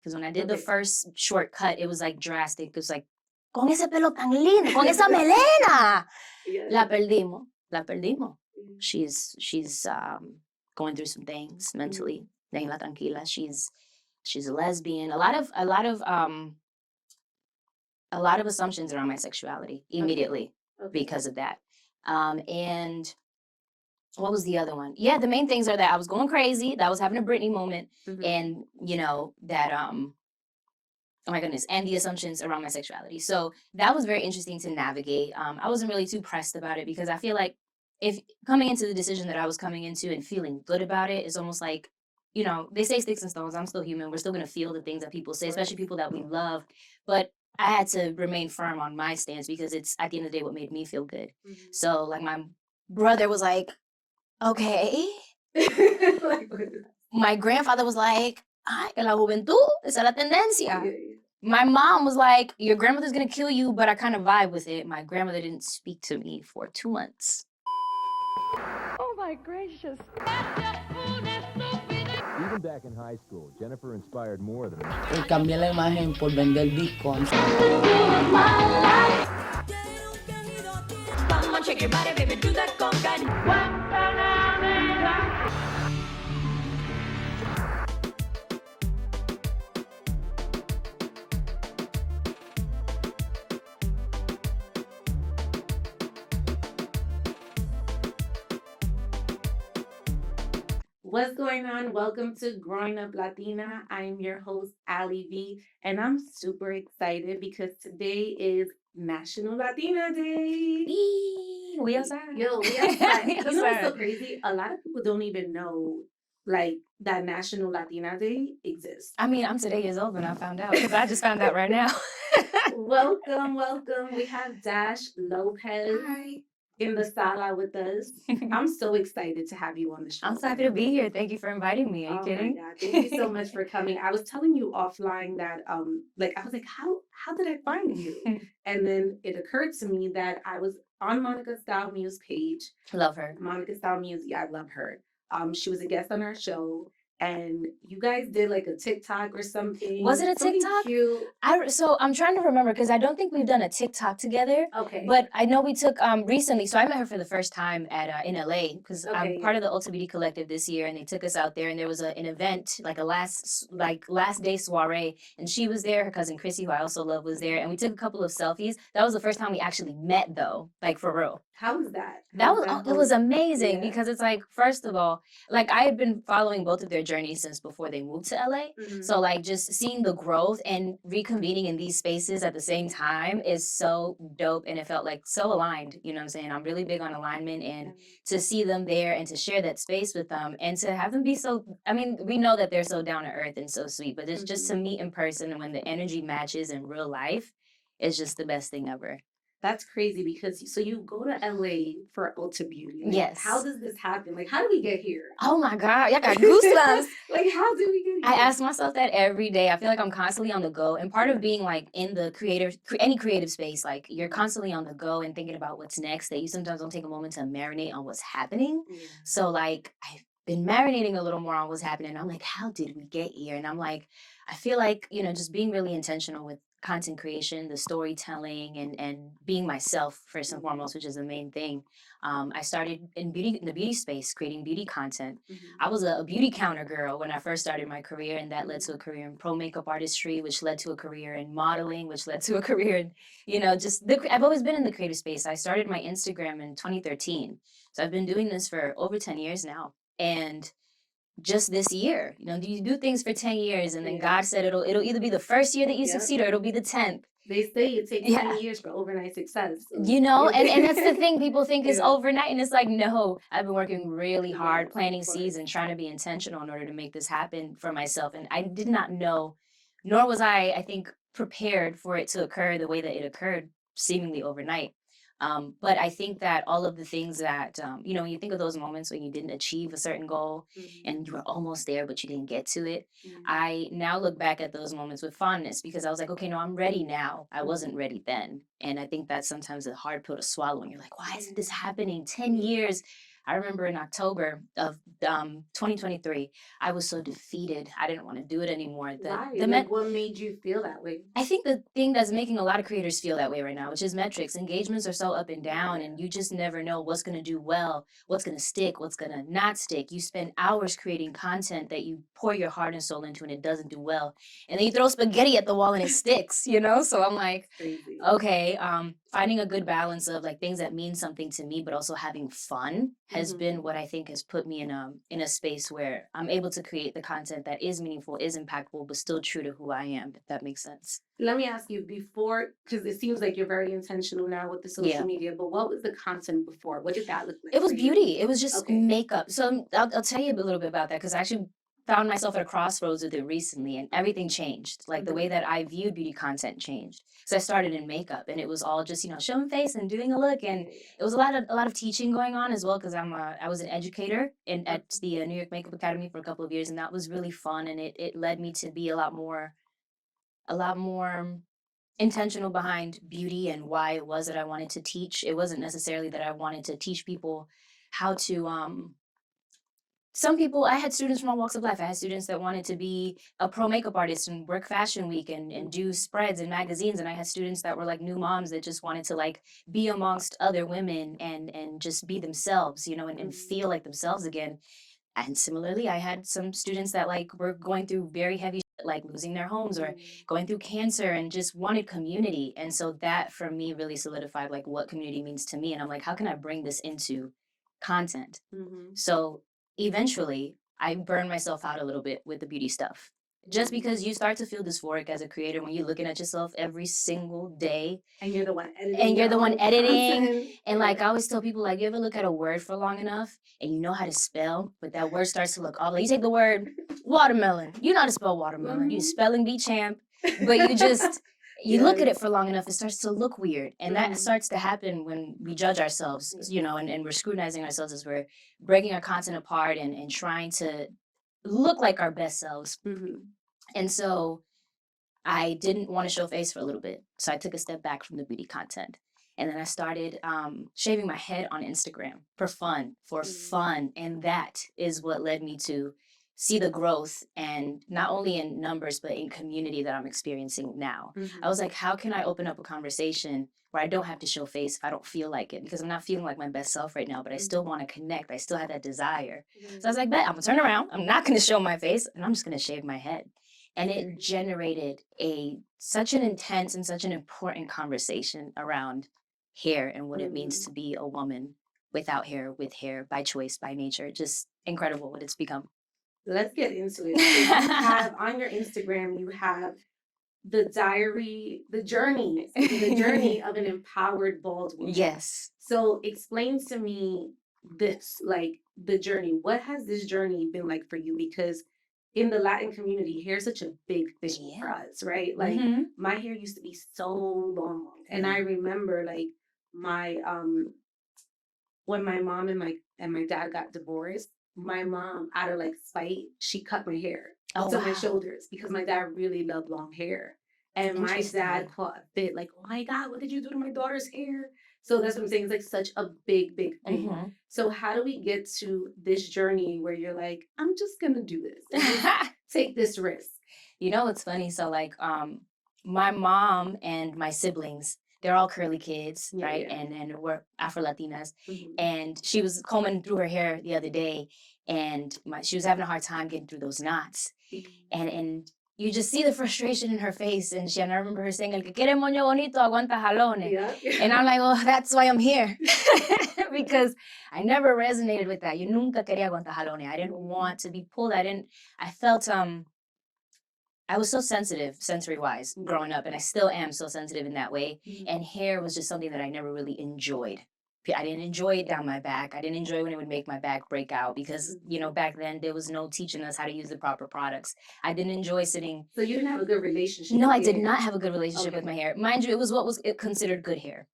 Because when I did the first shortcut, it was like drastic. It was like, con ese pelo tan lindo, con esa melena. La perdimos. She's going through some things mentally. Déjenla tranquila. She's a lesbian. A lot of assumptions around my sexuality immediately because of that. And what was the other one? Yeah, the main things are that I was going crazy, that I was having a Britney moment, and that oh my goodness, and the assumptions around my sexuality. So that was very interesting to navigate. I wasn't really too pressed about it because I feel like if coming into the decision that I was coming into and feeling good about it is almost like, they say sticks and stones. I'm still human. We're still going to feel the things that people say, especially people that we love. But I had to remain firm on my stance because it's at the end of the day what made me feel good. So like my brother was like, okay. My grandfather was like, ay, que la juventud, esa es la tendencia. My mom was like, your grandmother's going to kill you, but I kind of vibe with it. My grandmother didn't speak to me for 2 months. Oh my gracious. Even back in high school, Jennifer inspired more than cambié la imagen por vender bitcoins. Come on, shake your body, baby, do that conga. What's going on? Welcome to Growing Up Latina. I'm your host, Ali V, and I'm super excited because today is National Latina Day. We outside. Yo, we outside. You know what's so crazy? A lot of people don't even know, like, that National Latina Day exists. I mean, I'm today years old when I found out because I just found out right now. Welcome. We have Dash Lopez. Hi. In the sala with us. I'm so excited to have you on the show. I'm so happy to be here. Thank you for inviting me. Are you kidding? My God. Thank you so much for coming. I was telling you offline that I was like, how did I find you? And then it occurred to me that I was on Monica Style Muse page. Love her. Monica Style Muse, yeah, I love her. She was a guest on our show. And you guys did like a TikTok or something. Was it a TikTok? Cute. So I'm trying to remember because I don't think we've done a TikTok together. Okay. But I know we took recently. So I met her for the first time at in LA because I'm part of the Ultra Beauty Collective this year, and they took us out there, and there was an event like a last day soiree, and she was there. Her cousin Chrissy, who I also love, was there, and we took a couple of selfies. That was the first time we actually met, though, like for real. How was that? It was amazing because it's like, first of all, like I had been following both of their journeys since before they moved to LA. So like just seeing the growth and reconvening in these spaces at the same time is so dope, and it felt like so aligned. You know what I'm saying? I'm really big on alignment, and to see them there and to share that space with them and to have them be so, I mean, we know that they're so down to earth and so sweet, but it's just to meet in person and when the energy matches in real life, it's just the best thing ever. That's crazy because so you go to LA for Ulta Beauty. Like, yes. How does this happen? Like, how do we get here? Oh my God, y'all got goosebumps. Like, how do we get here? I ask myself that every day. I feel like I'm constantly on the go. And part of being like in the any creative space, like you're constantly on the go and thinking about what's next, that you sometimes don't take a moment to marinate on what's happening. So like I've been marinating a little more on what's happening. I'm like, how did we get here? And I'm like, I feel like, just being really intentional with content creation, the storytelling, and being myself first and foremost, which is the main thing. I started in the beauty space, creating beauty content. I was a beauty counter girl when I first started my career, and that led to a career in pro makeup artistry, which led to a career in modeling, which led to a career in, I've always been in the creative space. I started my Instagram in 2013. So I've been doing this for over 10 years now. And just this year, you do things for 10 years, and then God said it'll either be the first year that you succeed or it'll be the 10th. They say it takes 10 years for overnight success. So. And that's the thing. People think is overnight, and it's like, no, I've been working really hard, planting seeds and trying to be intentional in order to make this happen for myself. And I did not know, nor was I think, prepared for it to occur the way that it occurred, seemingly overnight. But I think that all of the things that, when you think of those moments when you didn't achieve a certain goal and you were almost there, but you didn't get to it, I now look back at those moments with fondness because I was like, okay, no, I'm ready now. I wasn't ready then. And I think that's sometimes a hard pill to swallow. And you're like, why isn't this happening? 10 years. I remember in October of 2023, I was so defeated. I didn't want to do it anymore. Why? The Like, what made you feel that way? I think the thing that's making a lot of creators feel that way right now, which is metrics. Engagements are so up and down, and you just never know what's going to do well, what's going to stick, what's going to not stick. You spend hours creating content that you pour your heart and soul into, and it doesn't do well. And then you throw spaghetti at the wall and it sticks, you know? So I'm like, Crazy. okay, finding a good balance of like things that mean something to me, but also having fun has been what I think has put me in a space where I'm able to create the content that is meaningful, is impactful, but still true to who I am, if that makes sense. Let me ask you before, because it seems like you're very intentional now with the social Yeah. media, but what was the content before? What did that look like? It was for you? beauty. It was just Okay. makeup. So I'll tell you a little bit about that because I actually found myself at a crossroads with it recently, and everything changed. Like the way that I viewed beauty content changed. So I started in makeup, and it was all just showing face and doing a look, and it was a lot of teaching going on as well because I was an educator at the New York Makeup Academy for a couple of years, and that was really fun, and it led me to be a lot more intentional behind beauty and why it was that I wanted to teach. It wasn't necessarily that I wanted to teach people how to some people, I had students from all walks of life. I had students that wanted to be a pro makeup artist and work fashion week and do spreads in magazines. And I had students that were like new moms that just wanted to like be amongst other women and just be themselves, and feel like themselves again. And similarly, I had some students that like were going through very heavy shit, like losing their homes or going through cancer and just wanted community. And so that for me really solidified like what community means to me. And I'm like, how can I bring this into content? So eventually I burned myself out a little bit with the beauty stuff. Just because you start to feel dysphoric as a creator when you're looking at yourself every single day And you're the one editing. and you're the your one own editing. content. And like I always tell people, like, you ever look at a word for long enough and you know how to spell, but that word starts to look off. Like you take the word watermelon, you know how to spell watermelon. You spelling bee champ, but you just you look at it for long enough, it starts to look weird. And that starts to happen when we judge ourselves, and we're scrutinizing ourselves as we're breaking our content apart and trying to look like our best selves. And so I didn't want to show face for a little bit. So I took a step back from the beauty content. And then I started shaving my head on Instagram for fun. And that is what led me to see the growth, and not only in numbers, but in community that I'm experiencing now. I was like, how can I open up a conversation where I don't have to show face if I don't feel like it? Because I'm not feeling like my best self right now, but I still want to connect. I still have that desire. So I was like, bet, I'm going to turn around. I'm not going to show my face, and I'm just going to shave my head. And it generated such an intense and such an important conversation around hair and what it means to be a woman without hair, with hair, by choice, by nature. Just incredible what it's become. Let's get into it. You have on your Instagram, you have the journey of an empowered bald woman. Yes. So explain to me this, like the journey. What has this journey been like for you? Because in the Latin community, hair is such a big thing for us, right? Like my hair used to be so long. And I remember like my when my mom and my dad got divorced, my mom, out of like spite, she cut my hair to my shoulders because my dad really loved long hair. And my dad caught a bit like, oh my God, what did you do to my daughter's hair? So that's what I'm saying. It's like such a big thing. So how do we get to this journey where you're like, I'm just gonna do this, take this risk? It's funny. So like my mom and my siblings, they're all curly kids, right? Yeah. And we're Afro Latinas. And she was combing through her hair the other day, and she was having a hard time getting through those knots. And you just see the frustration in her face. And I remember her saying, "El que quiere moño bonito aguanta jalones." Yeah. And I'm like, oh, that's why I'm here. Because I never resonated with that. Yo nunca quería aguantar jalones. I didn't want to be pulled. I felt I was so sensitive, sensory-wise, growing up, and I still am so sensitive in that way. And hair was just something that I never really enjoyed. I didn't enjoy it down my back. I didn't enjoy when it would make my back break out because, back then there was no teaching us how to use the proper products. I didn't enjoy sitting. So you didn't have a good relationship? No, I did not have a good relationship with my hair. Mind you, it was what was considered good hair.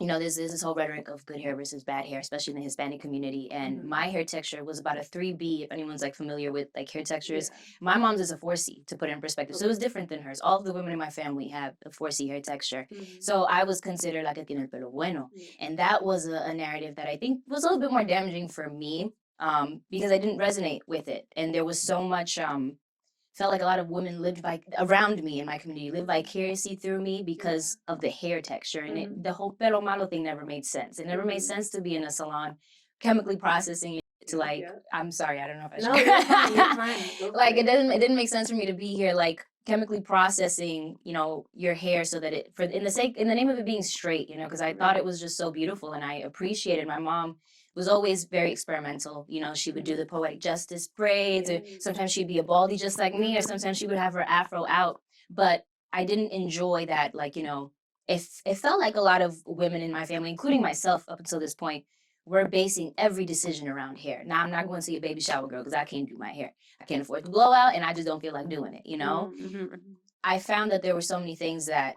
there's this whole rhetoric of good hair versus bad hair, especially in the Hispanic community. And my hair texture was about a 3B, if anyone's like familiar with like hair textures. My mom's is a 4C, to put it in perspective. So it was different than hers. All of the women in my family have a 4C hair texture. So I was considered like a tiene el pelo bueno. And that was a narrative that I think was a little bit more damaging for me, because I didn't resonate with it. And there was so much felt like a lot of women lived around me in my community, lived vicariously through me because of the hair texture. And the whole pelo malo thing never made sense. It never made sense to be in a salon chemically processing it to like, I'm sorry, I don't know if I should. No, you're fine, you're fine. Go for Like it. it didn't make sense for me to be here like chemically processing, your hair so that in the name of it being straight, because I thought it was just so beautiful and I appreciated. My mom was always very experimental. She would do the poetic justice braids, or sometimes she'd be a baldy just like me, or sometimes she would have her afro out. But I didn't enjoy that. Like, it felt like a lot of women in my family, including myself up until this point, were basing every decision around hair. Now, I'm not going to see a baby shower girl because I can't do my hair. I can't afford the blowout, and I just don't feel like doing it, I found that there were so many things that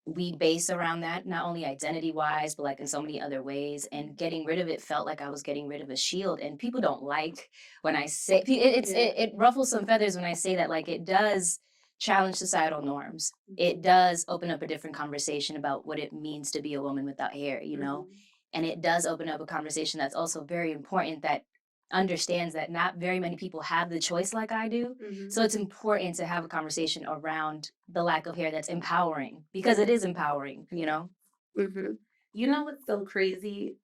we base around that, not only identity wise, but like in so many other ways. And getting rid of it felt like I was getting rid of a shield. And people don't like when I say it ruffles some feathers when I say that. Like, it does challenge societal norms. It does open up a different conversation about what it means to be a woman without hair, and it does open up a conversation that's also very important, that understands that not very many people have the choice like I do. So it's important to have a conversation around the lack of hair that's empowering, because it is empowering, You know what's so crazy?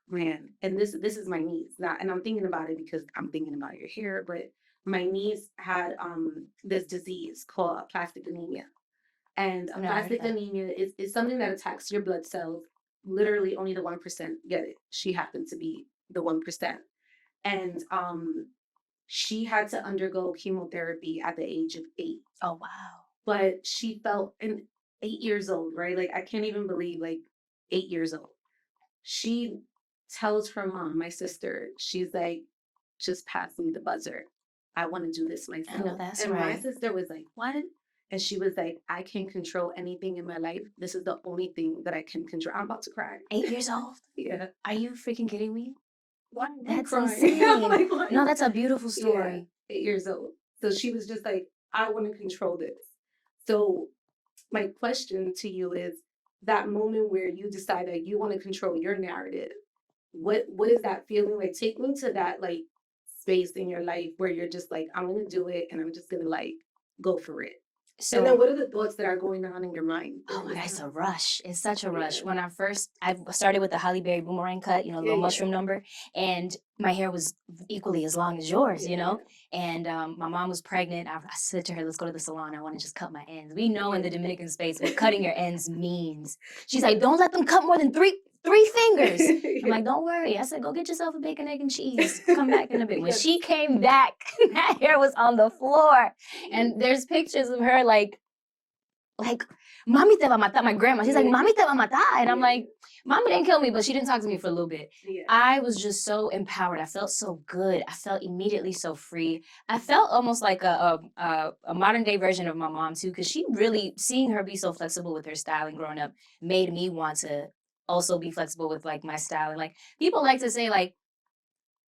Man, and this is my niece. Now, and I'm thinking about it because I'm thinking about your hair, but my niece had this disease called plastic anemia. And Oh, no, I heard plastic that. anemia is something that attacks your blood cells. Literally only the 1% get it. She happened to be the 1%. And she had to undergo chemotherapy at the age of 8. Oh, wow. But she felt, and 8 years old, right? Like, I can't even believe, like, 8 years old. She tells her mom, my sister, she's like, just pass me the buzzer. I want to do this myself. I know that's and my right. sister was like, what? And she was like, I can't control anything in my life. This is the only thing that I can control. I'm about to cry. 8 years old? Yeah. Are you freaking kidding me? Why am I That's crying? insane. I'm like, what? No, that's a beautiful Yeah, story. 8 years old. So she was just like, I want to control this. So my question to you is, that moment where you decide that you want to control your narrative, what is that feeling like? Take me to that like space in your life where you're just like, I'm gonna do it and I'm just gonna like go for it. So, And then what are the thoughts that are going on in your mind? oh my God, it's a rush. It's such a rush. Yeah. When I started with the Holly Berry boomerang cut, little mushroom number, and my hair was equally as long as yours, And my mom was pregnant. I said to her, let's go to the salon. I want to just cut my ends. We know in the Dominican space what cutting your ends means. She's like, don't let them cut more than three fingers. I'm like, don't worry. I said, go get yourself a bacon, egg, and cheese. Come back in a bit. When she came back, that hair was on the floor. And there's pictures of her like, mami te va a matar. My grandma, she's like, mami te va a matar. And I'm like, mommy didn't kill me, but she didn't talk to me for a little bit. I was just so empowered. I felt so good. I felt immediately so free. I felt almost like a modern day version of my mom too, because she really, seeing her be so flexible with her styling growing up made me want to also be flexible with like my style. And like, people like to say like,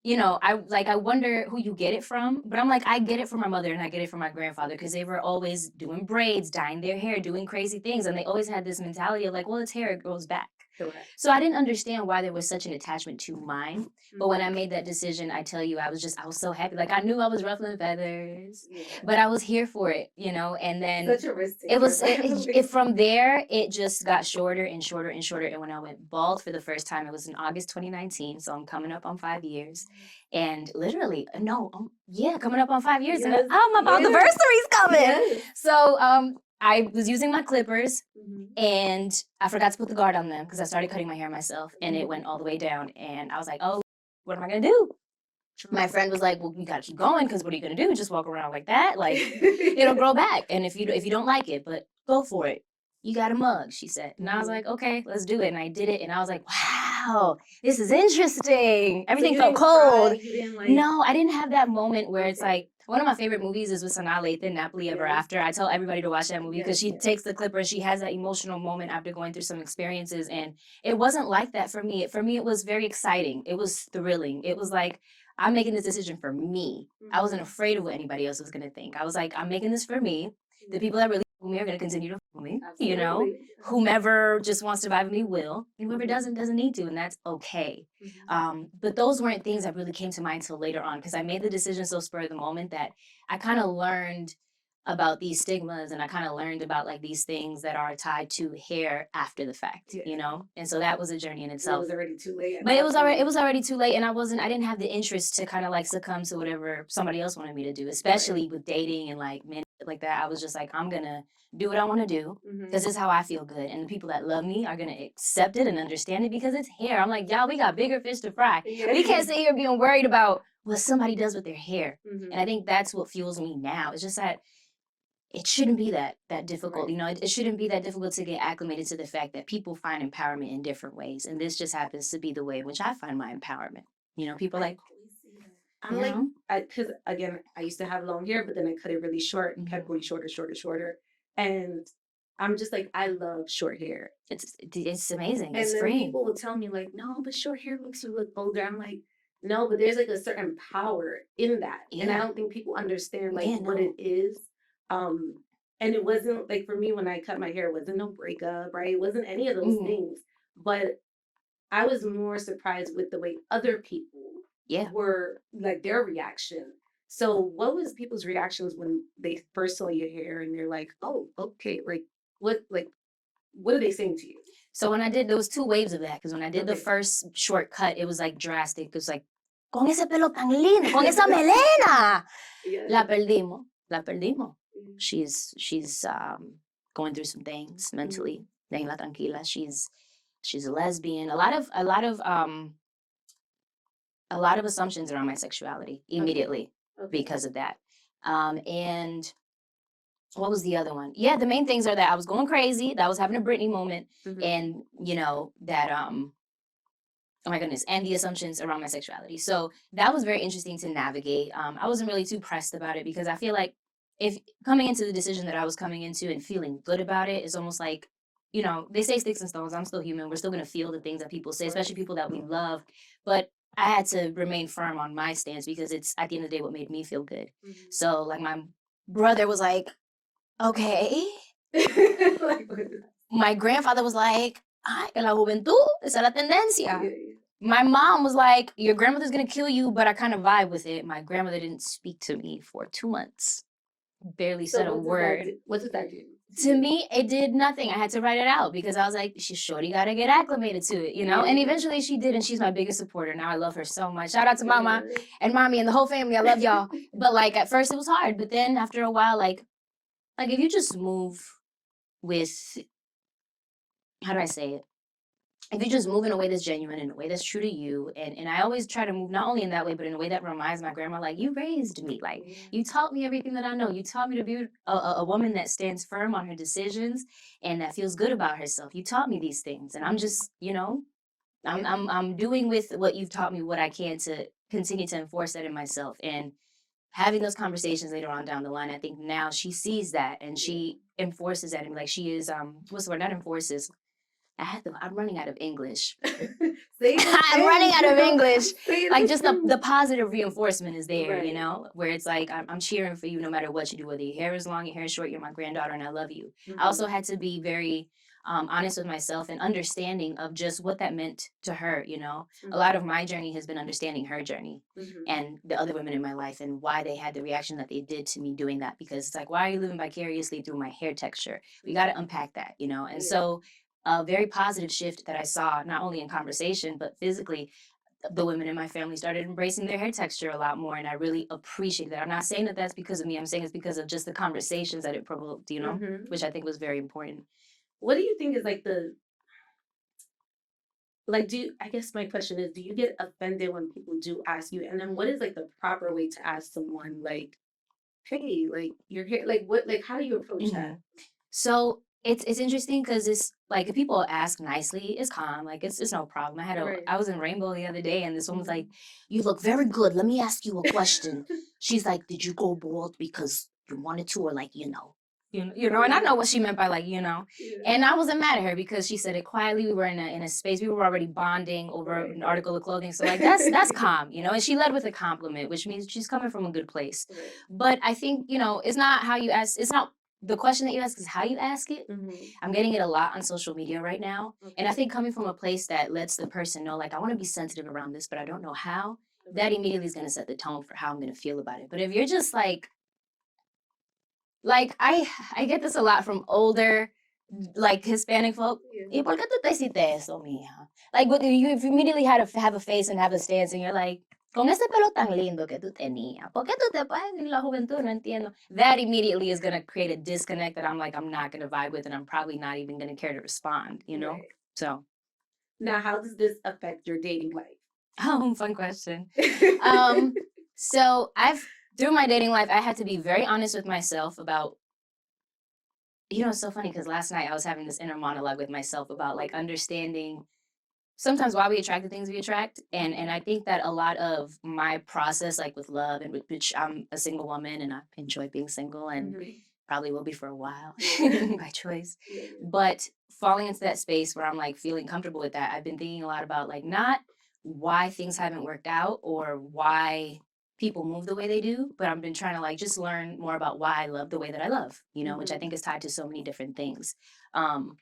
I wonder who you get it from, but I'm like, I get it from my mother and I get it from my grandfather, because they were always doing braids, dyeing their hair, doing crazy things. And they always had this mentality of like, well, it's hair, it grows back. Correct. So I didn't understand why there was such an attachment to mine. But when I made that decision, I tell you, I was so happy. Like, I knew I was ruffling feathers, but I was here for it, and then Such a risk it was, taker. from there, it just got shorter and shorter and shorter. And when I went bald for the first time, it was in August 2019. So I'm coming up on 5 years. And literally, coming up on 5 years. Yes, And my yes. anniversary's coming. Yes. So I was using my clippers and I forgot to put the guard on them because I started cutting my hair myself and it went all the way down. And I was like, oh, what am I going to do? My friend was like, well, you got to keep going, because what are you going to do? Just walk around like that? Like, it'll grow back. And if you don't like it, but go for it. You got a mug, she said. And I was like, okay, let's do it. And I did it. And I was like, wow, this is interesting. Everything felt cold. You didn't No, I didn't have that moment where it's like, One of my favorite movies is with Sanaa Lathan, Napoli Ever After. I tell everybody to watch that movie because she takes the clipper and she has that emotional moment after going through some experiences. And it wasn't like that for me. For me, it was very exciting. It was thrilling. It was like, I'm making this decision for me. I wasn't afraid of what anybody else was going to think. I was like, I'm making this for me. The people that really love me are going to continue to love me. You know, whomever just wants to vibe with me will. And whoever doesn't need to. And that's okay. But those weren't things that really came to mind until later on because I made the decision so spur of the moment that I kind of learned about these stigmas and I kind of learned about like these things that are tied to hair after the fact, you know? And so that was a journey in itself. It was already too late. But it was already too late. And I didn't have the interest to kind of like succumb to whatever somebody else wanted me to do, especially with dating and like men like that. I was just like, I'm going to do what I want to do because this is how I feel good. And the people that love me are going to accept it and understand it because it's hair. I'm like, y'all, we got bigger fish to fry. We can't sit here being worried about what somebody does with their hair. And I think that's what fuels me now. It's just that it shouldn't be that difficult. You know, it shouldn't be that difficult to get acclimated to the fact that people find empowerment in different ways. And this just happens to be the way in which I find my empowerment. You know, people like, I'm like, because again, I used to have long hair, but then I cut it really short and kept going shorter. And I'm just like, I love short hair. It's amazing. And it's then free. people will tell me like, no, but short hair makes you look older. I'm like, no, but there's like a certain power in that. And I don't think people understand like what it is. And it wasn't like for me when I cut my hair, it wasn't no breakup, right? It wasn't any of those things. But I was more surprised with the way other people were like their reaction. So what was people's reactions when they first saw your hair and they're like, oh, okay, like what are they saying to you? So when I did, there was two waves of that because when I did the first shortcut, it was like drastic. It was like, con ese pelo tan lindo, con esa melena. La perdimos. She's going through some things mentally. Déjenla tranquila. She's a lesbian. A lot of assumptions around my sexuality immediately because of that. And what was the other one? Yeah, the main things are that I was going crazy, that I was having a Britney moment, and you know, that oh my goodness, and the assumptions around my sexuality. So that was very interesting to navigate. I wasn't really too pressed about it because I feel like if coming into the decision that I was coming into and feeling good about it is almost like, you know, they say sticks and stones. I'm still human. We're still going to feel the things that people say, especially people that we love. But I had to remain firm on my stance because it's at the end of the day what made me feel good. So like my brother was like, okay. My grandfather was like, ay, en la juventud, esa es la tendencia. My mom was like, your grandmother's going to kill you, but I kind of vibe with it. My grandmother didn't speak to me for 2 months. Barely said a word. What does that do? To me, it did nothing. I had to write it out because I was like, she's shorty got to get acclimated to it, you know? And eventually she did, and she's my biggest supporter. Now I love her so much. Shout out to mama and mommy and the whole family. I love y'all. But like at first it was hard, but then after a while, like if you just move with, how do I say it? If you just move in a way that's genuine, in a way that's true to you, and I always try to move not only in that way, but in a way that reminds my grandma, like, you raised me, like, you taught me everything that I know. You taught me to be a woman that stands firm on her decisions and that feels good about herself. You taught me these things, and I'm just, you know, I'm doing with what you've taught me what I can to continue to enforce that in myself. And having those conversations later on down the line, I think now she sees that and she enforces that, and like she is what's the word? Not enforces. I'm running out of English. I'm running out of English. Like just the positive reinforcement is there, you know, where it's like, I'm cheering for you no matter what you do, whether your hair is long, your hair is short, you're my granddaughter and I love you. I also had to be very honest with myself and understanding of just what that meant to her, you know. A lot of my journey has been understanding her journey and the other women in my life and why they had the reaction that they did to me doing that. Because it's like, why are you living vicariously through my hair texture? We got to unpack that, you know. And so a very positive shift that I saw, not only in conversation, but physically, the women in my family started embracing their hair texture a lot more. And I really appreciate that. I'm not saying that that's because of me. I'm saying it's because of just the conversations that it provoked, you know, which I think was very important. What do you think is like I guess my question is, do you get offended when people do ask you? And then what is like the proper way to ask someone like, hey, like your hair, like what, like how do you approach that? So It's interesting because it's like if people ask nicely, it's calm. Like it's no problem. Right. I was in Rainbow the other day and this one was like, Mhm. "You look very good. Let me ask you a question." She's like, "Did you go bald because you wanted to, or like and I know what she meant by like, Yeah. And I wasn't mad at her because she said it quietly. We were in a space. We were already bonding over Right, an right. article of clothing. So like that's calm, And she led with a compliment, which means she's coming from a good place. Right. But I think, it's not how you ask, it's not the question that you ask is how you ask it. Mhm. I'm getting it a lot on social media right now. And I Okay. think coming from a place that lets the person know, like, I want to be sensitive around this, but I don't know how, that Right. immediately is going to set the tone for how I'm going to feel about it. But if you're just I get this a lot from older, like Hispanic folk. Yeah. ¿Y por qué tú te hiciste eso, mija? Like, what you if you immediately had to have a face and have a stance, and you're like, con ese pelo tan lindo que tú tenías, ¿por qué tú te pones en la juventud? No entiendo. That immediately is gonna create a disconnect that I'm like, I'm not gonna vibe with, and I'm probably not even gonna care to respond. Right. So, Now, how does this affect your dating life? fun question. So through my dating life, I had to be very honest with myself about it's so funny because last night I was having this inner monologue with myself about like understanding sometimes why we attract the things we attract. And I think that a lot of my process, like with love and with which I'm a single woman and I enjoy being single and Mhm. probably will be for a while Yeah. by choice. Yeah, yeah. But falling into that space where I'm like feeling comfortable with that, I've been thinking a lot about like not why things haven't worked out or why people move the way they do, but I've been trying to like just learn more about why I love the way that I love, which I Mhm. think is tied to so many different things. Um,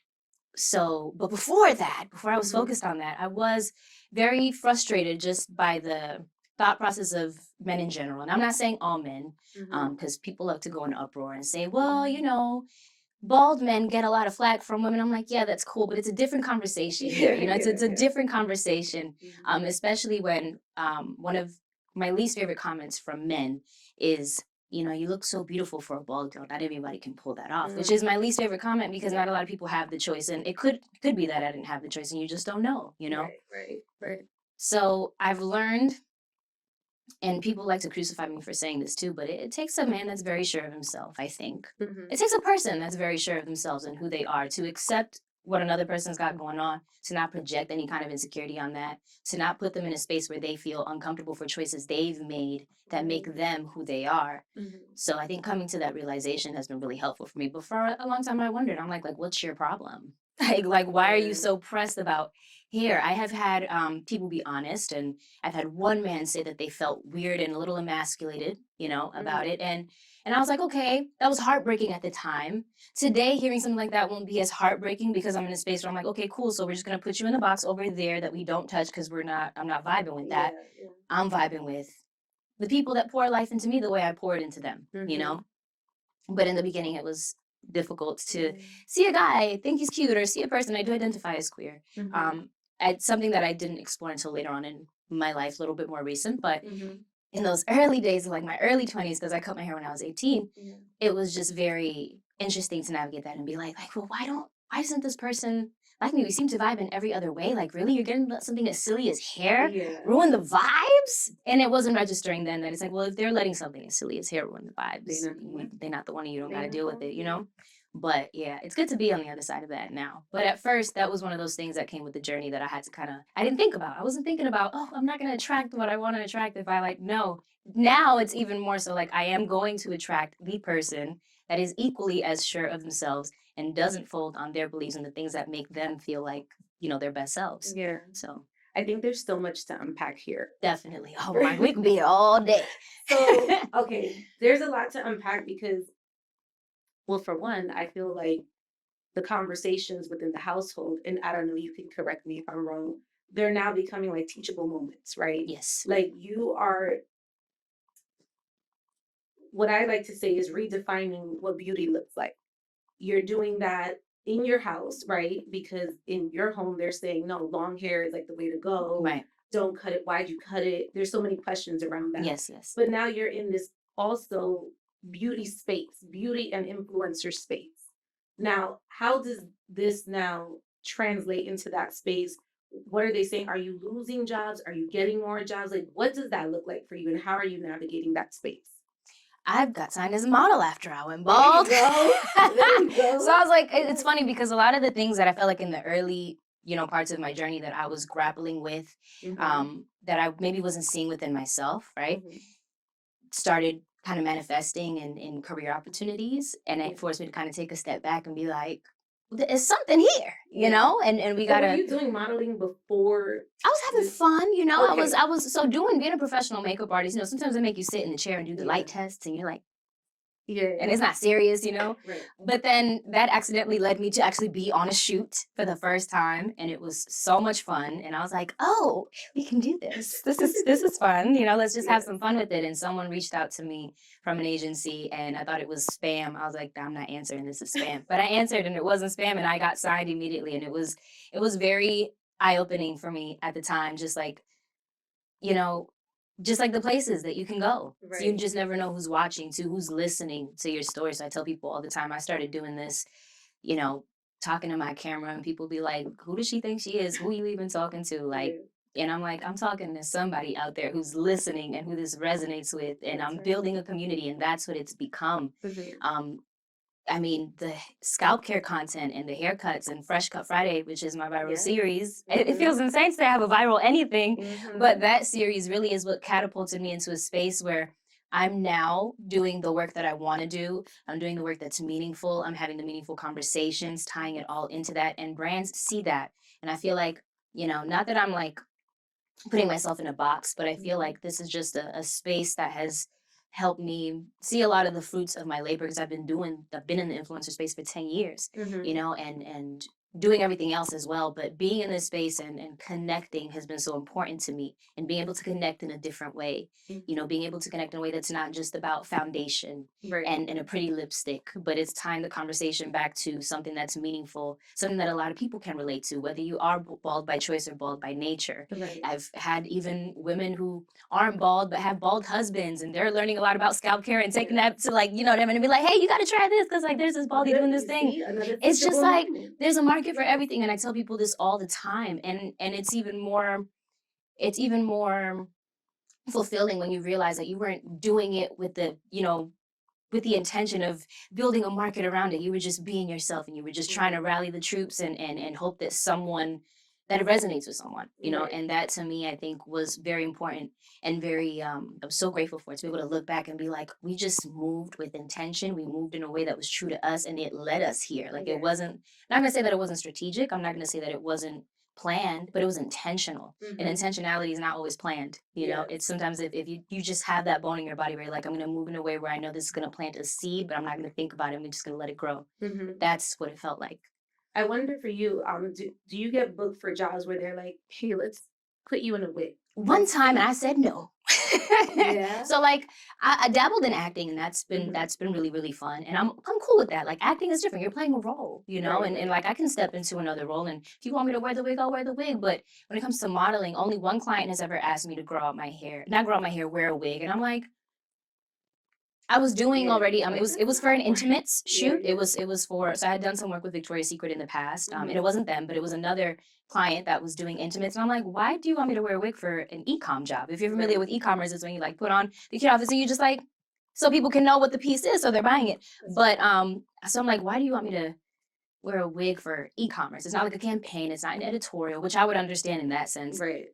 but before that, before I was Mhm. focused on that, I was very frustrated just by the thought process of men in general. And I'm not saying all men, Mhm. because people love to go in uproar and say, well, bald men get a lot of flack from women. I'm like, yeah, that's cool, but it's a different conversation here. Yeah, It's a yeah, different conversation, yeah. Mhm. especially when one of my least favorite comments from men is, you look so beautiful for a bald girl. Not everybody can pull that off, which is my least favorite comment because not a lot of people have the choice, and it could be that I didn't have the choice, and you just don't know. Right, right, right. So I've learned, and people like to crucify me for saying this too, but it takes a man that's very sure of himself, I think. Mhm. It takes a person that's very sure of themselves and who they are to accept what another person's got going on, to not project any kind of insecurity on that, to not put them in a space where they feel uncomfortable for choices they've made that make them who they are. Mhm. So I think coming to that realization has been really helpful for me. But for a long time I wondered, I'm like, what's your problem? Like why are you Yeah. so pressed about here? I have had people be honest, and I've had one man say that they felt weird and a little emasculated, about Mhm. it. And I was like, okay, that was heartbreaking at the time. Today, hearing something like that won't be as heartbreaking because I'm in a space where I'm like, okay, cool. So we're just gonna put you in the box over there that we don't touch because I'm not vibing with that. Yeah, yeah. I'm vibing with the people that pour life into me the way I pour it into them. Mhm. But in the beginning, it was difficult to Yeah. see a guy, think he's cute, or see a person I do identify as queer. Mhm. Um, it's something that I didn't explore until later on in my life, a little bit more recent. But Mhm. in those early days of like my early 20s, because I cut my hair when I was 18, Yeah. it was just very interesting to navigate that and be like, well, why isn't this person like me? We seem to vibe in every other way. Like, really, you're getting something as silly as hair Yeah. ruin the vibes? And it wasn't registering then that it's like, well, if they're letting something as silly as hair ruin the They vibes, not the one. they're not the one, and you don't They got to not deal the with it, one. you know? But yeah, it's good to be on the other side of that now. But at first, that was one of those things that came with the journey that I had to I didn't think about. I wasn't thinking about, oh, I'm not going to attract what I want to attract if I no. Now it's even more so like I am going to attract the person that is equally as sure of themselves and doesn't fold on their beliefs and the things that make them feel like, their best selves. Yeah. So I think there's so much to unpack here. definitely. Oh my, we can be here all day. So, okay, there's a lot to unpack because, well, for one, I feel like the conversations within the household, and I don't know, you can correct me if I'm wrong, they're now becoming like teachable moments, right? Yes. Like you are, what I like to say is redefining what beauty looks like. You're doing that in your house, right? Because in your home, they're saying, no, long hair is like the way to go. Right. Don't cut it. Why'd you cut it? There's so many questions around that. Yes, yes. But now you're in this also beauty space, beauty and influencer space. Now, how does this now translate into that space? What are they saying? Are you losing jobs? Are you getting more jobs? Like, what does that look like for you? And how are you navigating that space? I've got signed as a model after I went There bald. you go. There you go. So I was like, it's funny because a lot of the things that I felt like in the early, parts of my journey that I was grappling with, that I maybe wasn't seeing within myself, right? Started kind of manifesting in career opportunities, and it forced me to kind of take a step back and be like, there's something here, and we So were gotta. you doing modeling before? I was having this? fun, Okay. I was so being a professional makeup artist, sometimes they make you sit in the chair and do the light tests, and you're like, Yeah. and it's not serious, Right. But then that accidentally led me to actually be on a shoot for the first time, and it was so much fun. And I was like, "Oh, we can do this. This is fun. Let's just have some fun with it." And someone reached out to me from an agency, and I thought it was spam. I was like, "I'm not answering. This is spam." But I answered, and it wasn't spam, and I got signed immediately. And it was very eye opening for me at the time, you know, just like the places that you can go. So you Right. just never know who's watching, who's listening to your story. So I tell people all the time, I started doing this, you know, talking to my camera, and people be like, who does she think she is? Who are you even talking to? Like, and I'm like, I'm talking to somebody out there who's listening and who this resonates with, and That's I'm right. building a community, and that's what it's become. Mhm. I mean, the scalp care content and the haircuts and Fresh Cut Friday, which is my viral Yes. series. It feels insane to say I have a viral anything, Mhm. but that series really is what catapulted me into a space where I'm now doing the work that I want to do. I'm doing the work that's meaningful. I'm having the meaningful conversations, tying it all into that. And brands see that. And I feel like, not that I'm like putting myself in a box, but I feel like this is just a space that has helped me see a lot of the fruits of my labor because I've been in the influencer space for 10 years, Mhm. and doing everything else as well. But being in this space and connecting has been so important to me, and being able to connect in a different way, being able to connect in a way that's not just about foundation Right. and a pretty lipstick, but it's tying the conversation back to something that's meaningful, something that a lot of people can relate to, whether you are bald by choice or bald by nature. Right. I've had even women who aren't bald but have bald husbands, and they're learning a lot about scalp care and taking that to, like, them and be like, hey, you got to try this because, like, there's this baldy doing this thing. It's just like there's a market for everything, and I tell people this all the time, and it's even more fulfilling when you realize that you weren't doing it with the intention of building a market around it. You were just being yourself, and you were just trying to rally the troops and hope that it resonates with someone, Right. and that to me, I think, was very important and very, I'm so grateful for it to be able to look back and be like, we just moved with intention. We moved in a way that was true to us, and it led us here. Like, it wasn't, I'm not going to say that it wasn't strategic. I'm not going to say that it wasn't planned, but it was intentional. And intentionality is not always planned. It's sometimes if you just have that bone in your body where you're like, I'm going to move in a way where I know this is going to plant a seed, but I'm not going to think about it. I'm just going to let it grow. That's what it felt like. I wonder for you, do you get booked for jobs where they're like, hey, let's put you in a wig? One time, and I said no. Yeah. So, like, I dabbled in acting, and that's been really, really fun, and I'm cool with that. Like, acting is different. You're playing a role, Right, and right. like, I can step into another role, and if you want me to wear the wig, I'll wear the wig. But when it comes to modeling, only one client has ever asked me to grow out my hair, not grow out my hair, wear a wig, and I'm like, I was doing already. It was for an intimates shoot. It was for, so I had done some work with Victoria's Secret in the past. And it wasn't them, but it was another client that was doing intimates. And I'm like, why do you want me to wear a wig for an e-com job? If you're familiar with e-commerce, it's when you like put on the kit outfits and you just like, so people can know what the piece is, so they're buying it. But so I'm like, why do you want me to wear a wig for e-commerce? It's not like a campaign. It's not an editorial, which I would understand in that sense. Right.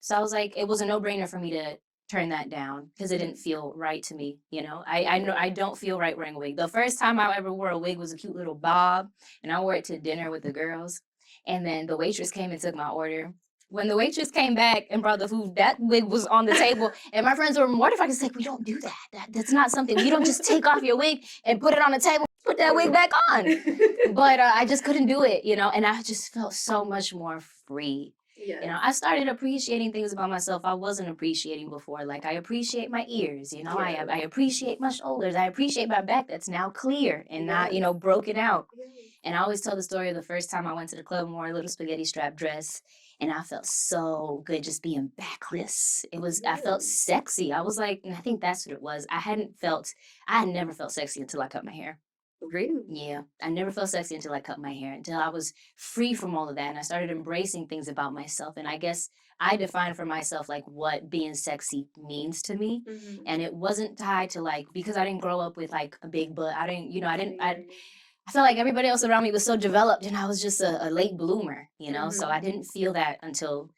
So I was like, it was a no-brainer for me to turn that down because it didn't feel right to me. I know I don't feel right wearing a wig. The first time I ever wore a wig was a cute little bob, and I wore it to dinner with the girls. And then the waitress came and took my order. When the waitress came back and brought the food, that wig was on the table, and my friends were mortified. It's like, we don't do that. That's not something. You don't just take off your wig and put it on the table, put that wig back on. But I just couldn't do it, and I just felt so much more free. Yeah. I started appreciating things about myself I wasn't appreciating before. Like, I appreciate my ears, I appreciate my shoulders. I appreciate my back that's now clear and not, broken out. And I always tell the story of the first time I went to the club and wore a little spaghetti strap dress. And I felt so good just being backless. I felt sexy. I was like, and I think that's what it was. I had never felt sexy until I cut my hair. Really? Yeah, I never felt sexy until I cut my hair, until I was free from all of that and I started embracing things about myself. And I guess I defined for myself like what being sexy means to me. And it wasn't tied to like because I didn't grow up with like a big butt. I didn't, I felt like everybody else around me was so developed and I was just a late bloomer, So I didn't feel that until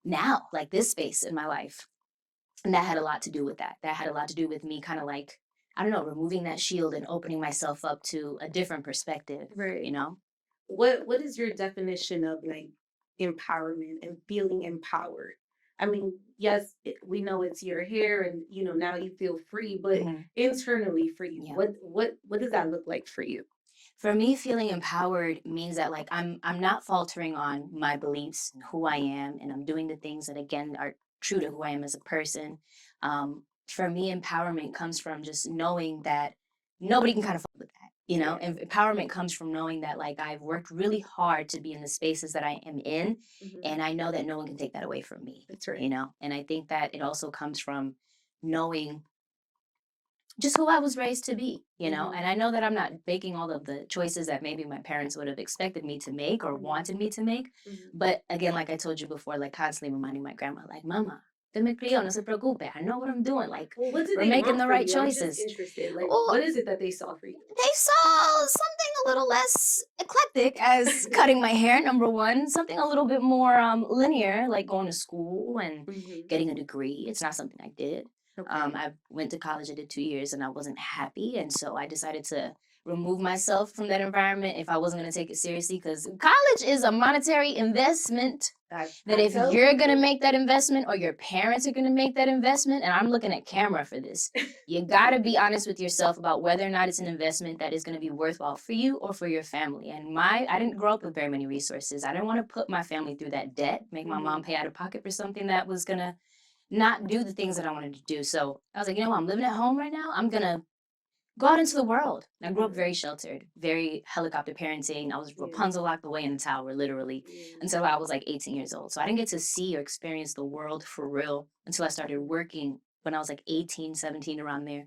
now, like this space in my life. And that had a lot to do with that. That had a lot to do with me kind of like, I don't know, removing that shield and opening myself up to a different perspective, Right. you know? What is your definition of like empowerment and feeling empowered? I mean, yes, we know it's your hair and now you feel free, but Mhm. internally for you, Yeah. what does that look like for you? For me, feeling empowered means that like I'm not faltering on my beliefs and who I am, and I'm doing the things that again are true to who I am as a person. For me, empowerment comes from just knowing that nobody can kind of fuck with that, And empowerment comes from knowing that like I've worked really hard to be in the spaces that I am in, and I know that no one can take that away from me, That's right. And I think that it also comes from knowing just who I was raised to be, And I know that I'm not making all of the choices that maybe my parents would have expected me to make or wanted me to make. But again, like I told you before, like constantly reminding my grandma, like, Mama, te me crió, no se preocupe. I know what I'm doing. Like, Well, what did we're they making want the from right you? I'm just choices. interested. Like, Well, what is it that they saw for you? they saw something a little less eclectic as cutting my hair, number one, something a little bit more linear, like going to school and getting a degree. It's not something I did. Okay. I went to college, I did 2 years, and I wasn't happy. And so I decided to remove myself from that environment if I wasn't going to take it seriously because college is a monetary investment. That if tell you're going to people- make that investment or your parents are going to make that investment, and I'm looking at camera for this, you got to be honest with yourself about whether or not it's an investment that is going to be worthwhile for you or for your family. And I didn't grow up with very many resources. I didn't want to put my family through that debt, make my mom pay out of pocket for something that was going to not do the things that I wanted to do. So I was like, you know what? I'm living at home right now. I'm going to go out into the world. And I grew up very sheltered, very helicopter parenting. I was Rapunzel locked away in the tower, literally, until I was like 18 years old. So I didn't get to see or experience the world for real until I started working when I was like 18, 17, around there.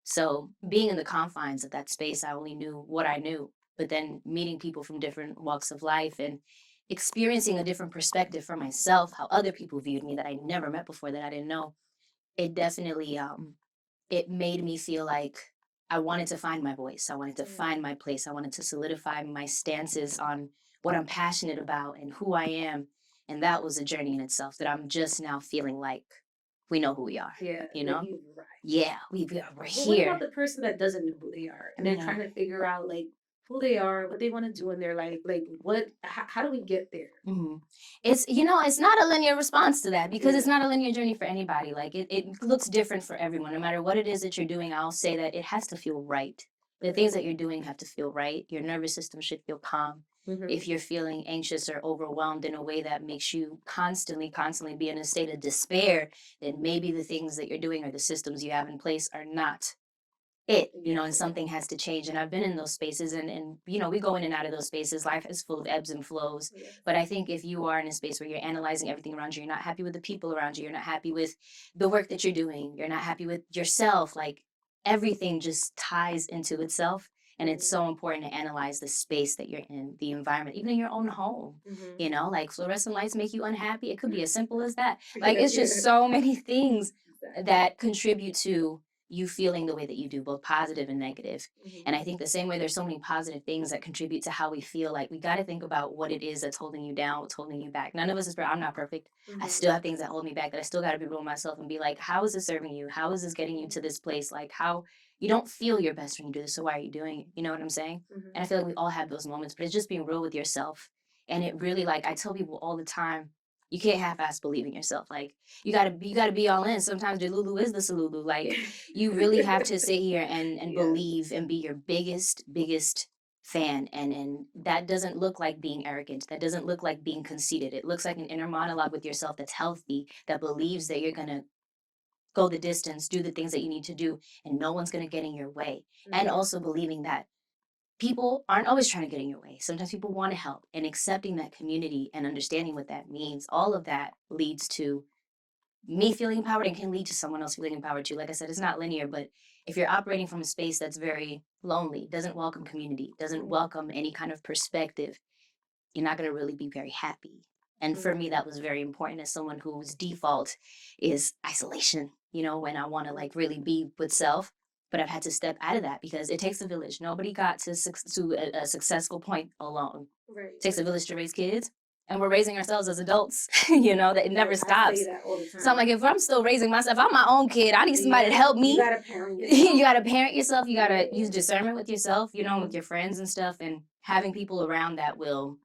So being in the confines of that space, I only knew what I knew. But then meeting people from different walks of life and experiencing a different perspective for myself, how other people viewed me that I never met before, that I didn't know, it definitely it made me feel like I wanted to find my voice. I wanted to find my place. I wanted to solidify my stances on what I'm passionate about and who I am. And that was a journey in itself that I'm just now feeling like we know who we are. Yeah, You that know? you've arrived. Yeah, we're But what here. about the person that doesn't know who they are and they're trying to figure out like who they are, what they want to do in their life? Like, how do we get there? Mhm. It's not a linear response to that because it's Yeah. not a linear journey for anybody. Like it looks different for everyone. No matter what it is that you're doing, I'll say that it has to feel right. The things that you're doing have to feel right. Your nervous system should feel calm. If you're feeling anxious or overwhelmed in a way that makes you constantly be in a state of despair, then maybe the things that you're doing or the systems you have in place are not and something has to change. And I've been in those spaces and we go in and out of those spaces. Life is full of ebbs and flows. But I think if you are in a space where you're analyzing everything around you, you're not happy with the people around you, you're not happy with the work that you're doing, you're not happy with yourself, like everything just ties into itself. And it's so important to analyze the space that you're in, the environment, even in your own home. Like fluorescent lights make you unhappy. It could be as simple as that. Like it's just so many things that contribute to you feeling the way that you do, both positive and negative. And I think the same way there's so many positive things that contribute to how we feel, like we got to think about what it is that's holding you down, what's holding you back. None of us is perfect. I'm not perfect. I still have things that hold me back that I still got to be real with myself and be like, how is this serving you? How is this getting you to this place? Like how you don't feel your best when you do this. So why are you doing it? You know what I'm saying? And I feel like we all have those moments, but it's just being real with yourself. And it really, like I tell people all the time, you can't half-ass believe in yourself. Like you gotta be all in. Sometimes Delulu is the Salulu. Like you really have to sit here and believe and be your biggest fan. And that doesn't look like being arrogant. That doesn't look like being conceited. It looks like an inner monologue with yourself that's healthy, that believes that you're gonna go the distance, do the things that you need to do, and no one's gonna get in your way. And also believing that people aren't always trying to get in your way. Sometimes people want to help, and accepting that community and understanding what that means. All of that leads to me feeling empowered and can lead to someone else feeling empowered too. Like I said, it's not linear, but if you're operating from a space that's very lonely, doesn't welcome community, doesn't welcome any kind of perspective, you're not going to really be very happy. And for me, that was very important as someone whose default is isolation, when I want to like really be with self. But I've had to step out of that because it takes a village. Nobody got to a successful point alone. Right. It takes a village to raise kids. And we're raising ourselves as adults, that it never I stops. say that all the time. So I'm like, if I'm still raising myself, I'm my own kid. I need somebody to help me. You gotta parent yourself. You gotta parent yourself. You gotta use discernment with yourself, with your friends and stuff, and having people around that will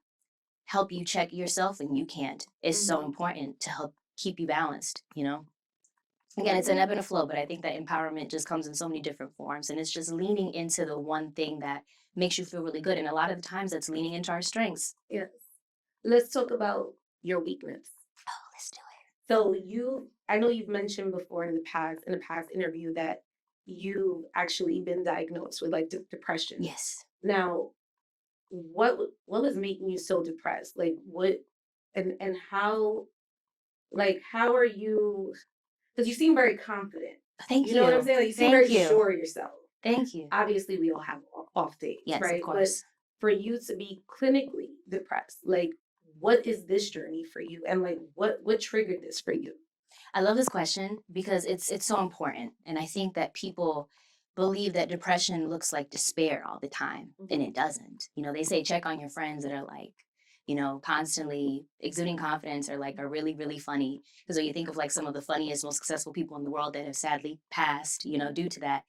help you check yourself when you can't is so important to help keep you balanced. Again, it's an ebb and a flow, but I think that empowerment just comes in so many different forms, and it's just leaning into the one thing that makes you feel really good. And a lot of the times that's leaning into our strengths. Yes. Let's talk about your weakness. Oh, let's do it. So I know you've mentioned before in the past interview that you've actually been diagnosed with like depression. Yes. Now, what was making you so depressed? Like what, and how, like how are you? Because you seem very confident. Thank you. You know what I'm saying? Like, you seem Thank very you. sure of yourself. Thank you. Obviously, we all have off days, Yes, right? of course. But for you to be clinically depressed, like, what is this journey for you, and like, what triggered this for you? I love this question because it's so important, and I think that people believe that depression looks like despair all the time, and it doesn't. They say check on your friends that are like, constantly exuding confidence or like are really, really funny. Because when you think of like some of the funniest, most successful people in the world that have sadly passed, due to that,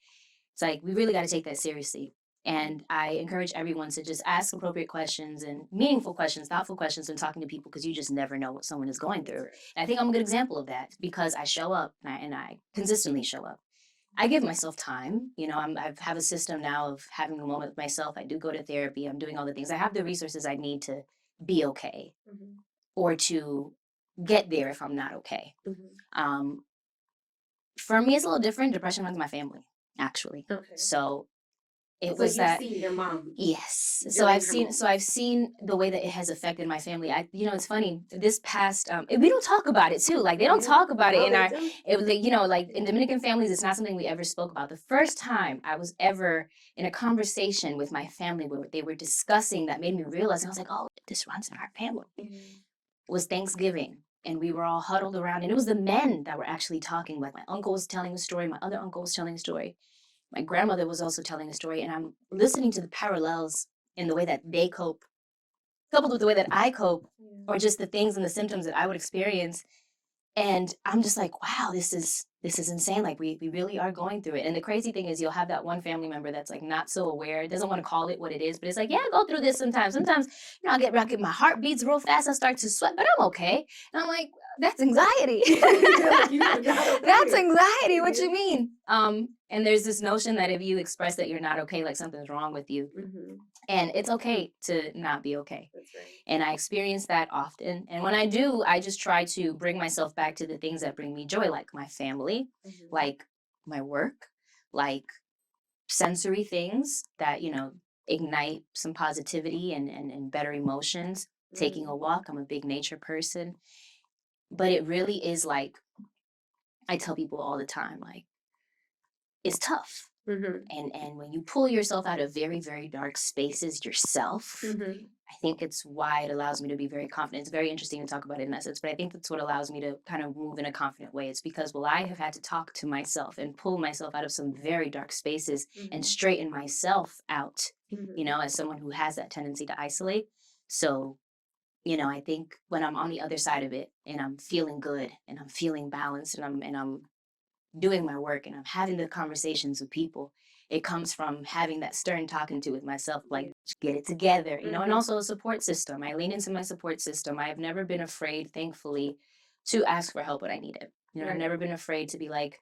it's like we really got to take that seriously. And I encourage everyone to just ask appropriate questions and meaningful questions, thoughtful questions when talking to people, because you just never know what someone is going through. And I think I'm a good example of that because I show up and I consistently show up. I give myself time. I have a system now of having a moment with myself. I do go to therapy. I'm doing all the things. I have the resources I need to be okay or to get there if I'm not okay. For me, it's a little different. Depression runs my family, actually. Okay. So it So was you've that. seen your mom. Yes. So during I've her seen. moment. So I've seen the way that it has affected my family. It's funny. This past, we don't talk about it too. Like they don't talk about it No, in they our. don't. Like in Dominican families, it's not something we ever spoke about. The first time I was ever in a conversation with my family where they were discussing that made me realize, and I was like, oh, this runs in our family. Was Thanksgiving. And we were all huddled around, and it was the men that were actually talking. Like my uncle was telling a story, my other uncle was telling a story, my grandmother was also telling a story, and I'm listening to the parallels in the way that they cope, coupled with the way that I cope, or just the things and the symptoms that I would experience. And I'm just like, wow, this is insane. Like we really are going through it. And the crazy thing is you'll have that one family member that's like not so aware, doesn't want to call it what it is, but it's like, yeah, I go through this sometimes. Sometimes, I get my heart beats real fast, I start to sweat, but I'm okay. And I'm like, that's anxiety. That's anxiety. What you mean? And there's this notion that if you express that you're not okay, like something's wrong with you. And it's okay to not be okay. That's right. And I experience that often. And when I do, I just try to bring myself back to the things that bring me joy, like my family, like my work, like sensory things that, ignite some positivity and better emotions. Taking a walk. I'm a big nature person. But it really is like, I tell people all the time, like, it's tough. And when you pull yourself out of very, very dark spaces yourself, I think it's why it allows me to be very confident. It's very interesting to talk about it in essence, but I think that's what allows me to kind of move in a confident way. It's because, I have had to talk to myself and pull myself out of some very dark spaces and straighten myself out, as someone who has that tendency to isolate. So, I think when I'm on the other side of it and I'm feeling good and I'm feeling balanced and I'm doing my work and I'm having the conversations with people, it comes from having that stern talking to with myself, like get it together, and also a support system. I lean into my support system. I have never been afraid, thankfully, to ask for help when I need it. I've never been afraid to be like,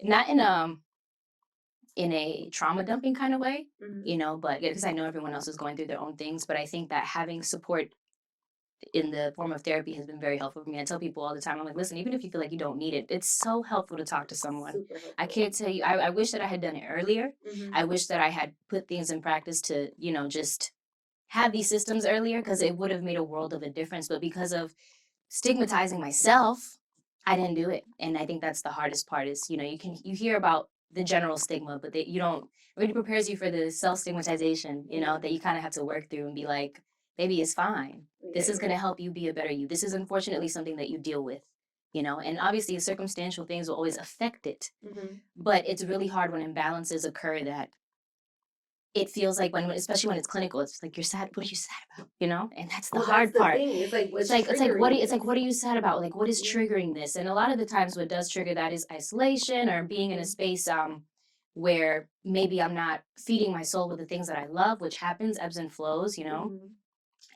not in a trauma dumping kind of way, but because I know everyone else is going through their own things. But I think that having support in the form of therapy has been very helpful for me. I tell people all the time, I'm like, listen, even if you feel like you don't need it, it's so helpful to talk to someone. I can't tell you, I wish that I had done it earlier. I wish that I had put things in practice to, just have these systems earlier, because it would have made a world of a difference. But because of stigmatizing myself, I didn't do it. And I think that's the hardest part is, you hear about the general stigma, but that you don't, it really prepares you for the self-stigmatization, you know, that you kind of have to work through and be like, baby, it's fine. This is going to help you be a better you. This is unfortunately something that you deal with, you know, and obviously circumstantial things will always affect it. But it's really hard when imbalances occur that it feels like when, especially when it's clinical, it's like you're sad. What are you sad about? You know, and that's the hard part. It's like What are you sad about? Like what is triggering this? And a lot of the times, what does trigger that is isolation or being in a space where maybe I'm not feeding my soul with the things that I love, which happens, ebbs and flows. You know,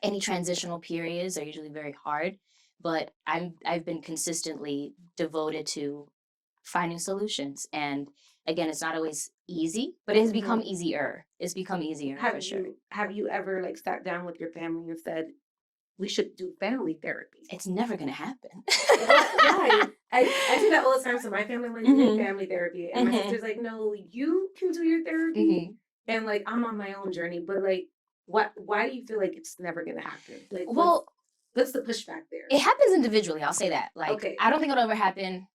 any transitional periods are usually very hard, but I've been consistently devoted to finding solutions. And again, it's not always easy, but it has become easier. It's become easier for sure. Have you ever like sat down with your family and said, we should do family therapy? It's never gonna happen. Why? I do that all the time. So my family like, we need family therapy. And my sister's like, no, you can do your therapy. And like, I'm on my own journey. But like, why do you feel like it's never gonna happen? Like, Well, what's the pushback there? it happens individually. I'll say that. Like, I don't think it'll ever happen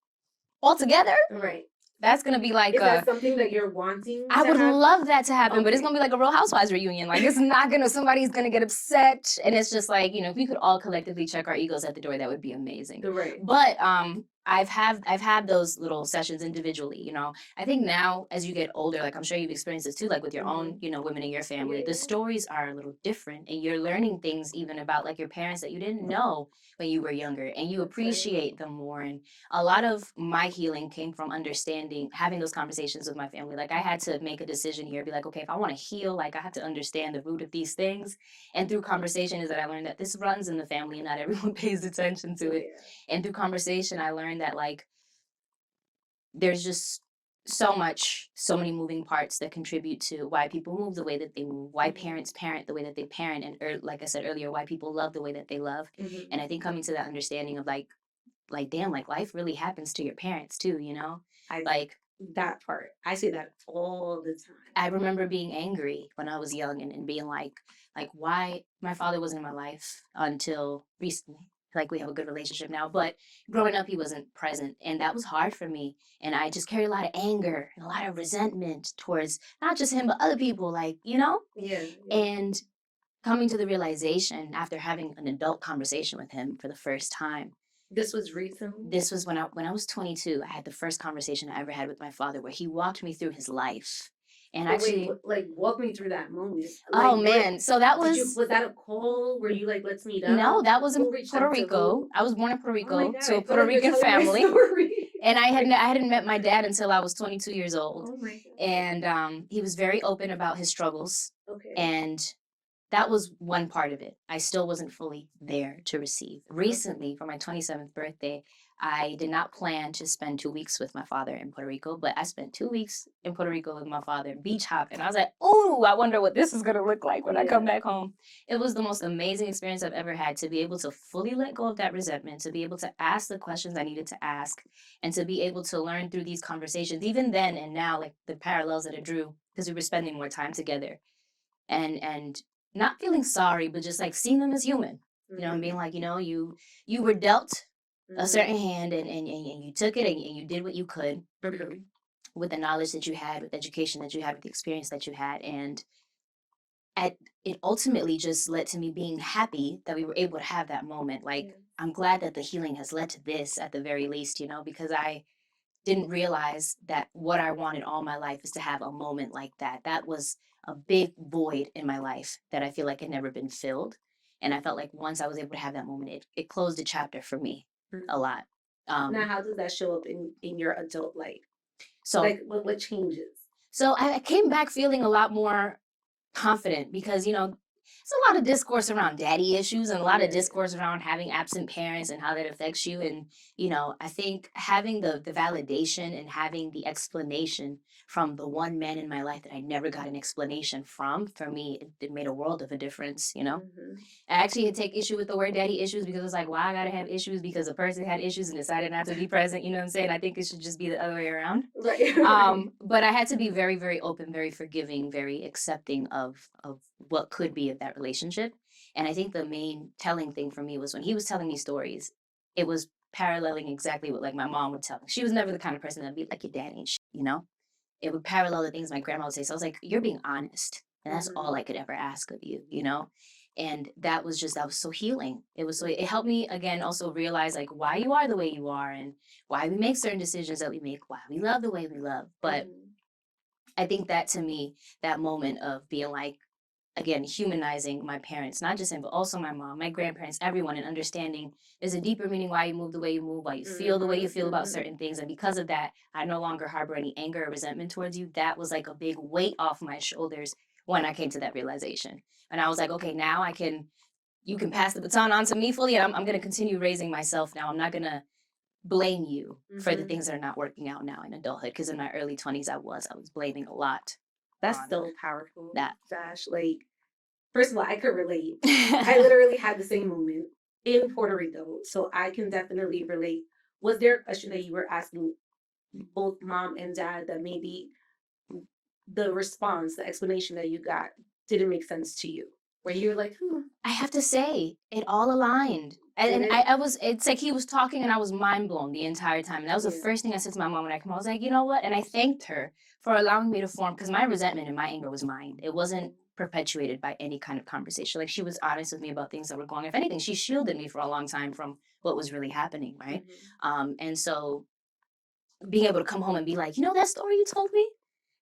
all together. Right. That's gonna be like is that something that you're wanting? I would love that to happen, but it's gonna be like a Real Housewives reunion. Like it's not gonna, somebody's gonna get upset, and it's just like, you know, if we could all collectively check our egos at the door, that would be amazing. Right. But I've had those little sessions individually. You know, I think now as you get older, like I'm sure you've experienced this too, like with your own, you know, women in your family, the stories are a little different, and you're learning things even about like your parents that you didn't know when you were younger, and you appreciate them more. And a lot of my healing came from understanding, having those conversations with my family. Like I had to make a decision here, be like, okay, if I want to heal, like I have to understand the root of these things. And through conversation is that I learned that this runs in the family and not everyone pays attention to it. And through conversation, I learned that like there's just so many moving parts that contribute to why people move the way that they move, why parents parent the way that they parent, and like I said earlier, why people love the way that they love. And I think coming to that understanding of like damn, like life really happens to your parents too, you know? Like that part. I say that all the time. I remember being angry when I was young and being like why my father wasn't in my life until recently. Like we have a good relationship now, but growing up he wasn't present, and that was hard for me. And I just carried a lot of anger and a lot of resentment towards not just him but other people, like, you know? And coming to the realization after having an adult conversation with him for the first time. This was recently? This was when I was 22. I had the first conversation I ever had with my father where he walked me through his life. And actually, like walk me through that moment. Oh man, so that was that a call? Were you like, let's meet up? No, that was in Puerto Rico. I was born in Puerto Rico to a Puerto Rican family. And I hadn't met my dad until I was 22 years old. Oh my God. And he was very open about his struggles. Okay. And that was one part of it. I still wasn't fully there to receive. Recently, for my 27th birthday, I did not plan to spend 2 weeks with my father in Puerto Rico, but I spent 2 weeks in Puerto Rico with my father, beach hopping. I was like, oh, I wonder what this is going to look like when I come back home. It was the most amazing experience I've ever had, to be able to fully let go of that resentment, to be able to ask the questions I needed to ask, and to be able to learn through these conversations, even then and now, like the parallels that it drew, because we were spending more time together. And not feeling sorry, but just like seeing them as human, you know, and being like, you know, you were dealt a certain hand, and you took it, and you did what you could with the knowledge that you had, with the education that you had, with the experience that you had. And it ultimately just led to me being happy that we were able to have that moment. Like, I'm glad that the healing has led to this at the very least, you know, because I didn't realize that what I wanted all my life is to have a moment like that. That was a big void in my life that I feel like had never been filled. And I felt like once I was able to have that moment, it closed a chapter for me a lot. Now, how does that show up in your adult life? So like what changes? So I came back feeling a lot more confident because, you know, there's a lot of discourse around daddy issues and a lot of discourse around having absent parents and how that affects you. And, you know, I think having the validation and having the explanation from the one man in my life that I never got an explanation from, for me, it made a world of a difference, you know? I actually had take issue with the word daddy issues because it's like, why I gotta have issues because a person had issues and decided not to be present, you know what I'm saying? I think it should just be the other way around. Right. But I had to be very, very open, very forgiving, very accepting of what could be of that relationship. And I think the main telling thing for me was when he was telling me stories, it was paralleling exactly what like my mom would tell me. She was never the kind of person that'd be like, your daddy ain't shit, you know? it would parallel the things my grandma would say. So I was like, you're being honest. And that's all I could ever ask of you, you know? And that was so healing. It helped me again also realize like why you are the way you are and why we make certain decisions that we make, why we love the way we love. But I think that to me, that moment of being like, again, humanizing my parents, not just him, but also my mom, my grandparents, everyone, and understanding there's a deeper meaning why you move the way you move, why you feel the way you feel about certain things. And because of that, I no longer harbor any anger or resentment towards you. That was like a big weight off my shoulders when I came to that realization. And I was like, okay, now you can pass the baton on to me fully, and I'm going to continue raising myself now. I'm not going to blame you for the things that are not working out now in adulthood. Because in my early 20s, I was blaming a lot. That's so powerful. That. Gosh, like, first of all, I could relate. I literally had the same moment in Puerto Rico, so I can definitely relate. Was there a question that you were asking both mom and dad that maybe the response, the explanation that you got didn't make sense to you? Where you were like, I have to say, it all aligned. And it's like he was talking and I was mind blown the entire time. And that was the first thing I said to my mom when I came. I was like, you know what? And I thanked her for allowing me to form, because my resentment and my anger was mine. It wasn't perpetuated by any kind of conversation. Like, she was honest with me about things that were going on. If anything, she shielded me for a long time from what was really happening, right? And so being able to come home and be like, you know that story you told me?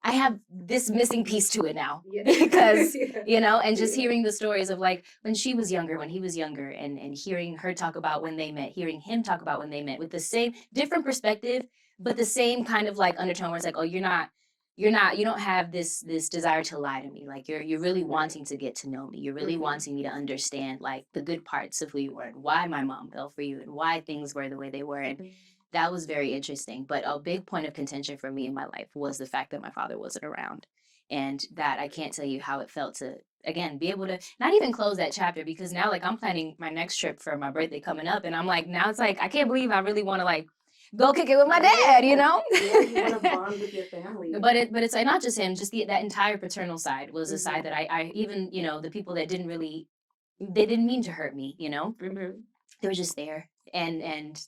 I have this missing piece to it now. Because, you know, and just hearing the stories of like when she was younger, when he was younger, and hearing her talk about when they met, hearing him talk about when they met with the same different perspective, but the same kind of like undertone where it's like, oh, you don't have this desire to lie to me. Like you're really wanting to get to know me. You're really wanting me to understand like the good parts of who you were and why my mom fell for you and why things were the way they were. And that was very interesting. But a big point of contention for me in my life was the fact that my father wasn't around. And that I can't tell you how it felt to, again, be able to not even close that chapter, because now like I'm planning my next trip for my birthday coming up. And I'm like, now it's like, I can't believe I really want to like go kick it with my dad, you know? Yeah, you want to bond with your family. But it's like not just him, just that entire paternal side was a side that I even, you know, the people that they didn't mean to hurt me, you know? They were just there. And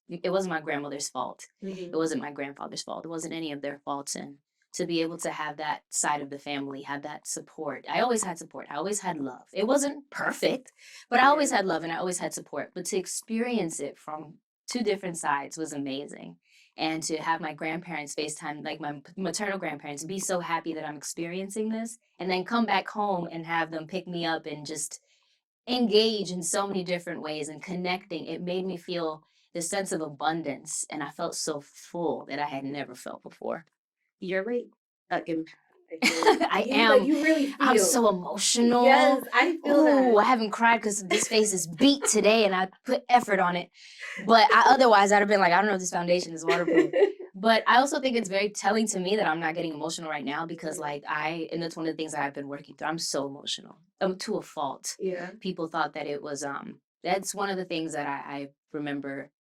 it wasn't my grandmother's fault. It wasn't my grandfather's fault. It wasn't any of their faults. And to be able to have that side of the family, have that support. I always had support. I always had love. It wasn't perfect, but I always had love and I always had support. But to experience it from two different sides was amazing. And to have my grandparents FaceTime, like my maternal grandparents, be so happy that I'm experiencing this, and then come back home and have them pick me up and just engage in so many different ways and connecting, it made me feel this sense of abundance. And I felt so full that I had never felt before. You're like an empath. I am. Like, you really feel. I'm so emotional. Yes, I feel that. I haven't cried because this face is beat today and I put effort on it. But otherwise, I'd have been like, I don't know if this foundation is waterproof. But I also think it's very telling to me that I'm not getting emotional right now, because like and that's one of the things that I've been working through. I'm so emotional. To a fault. Yeah. People thought that it was, that's one of the things that I remember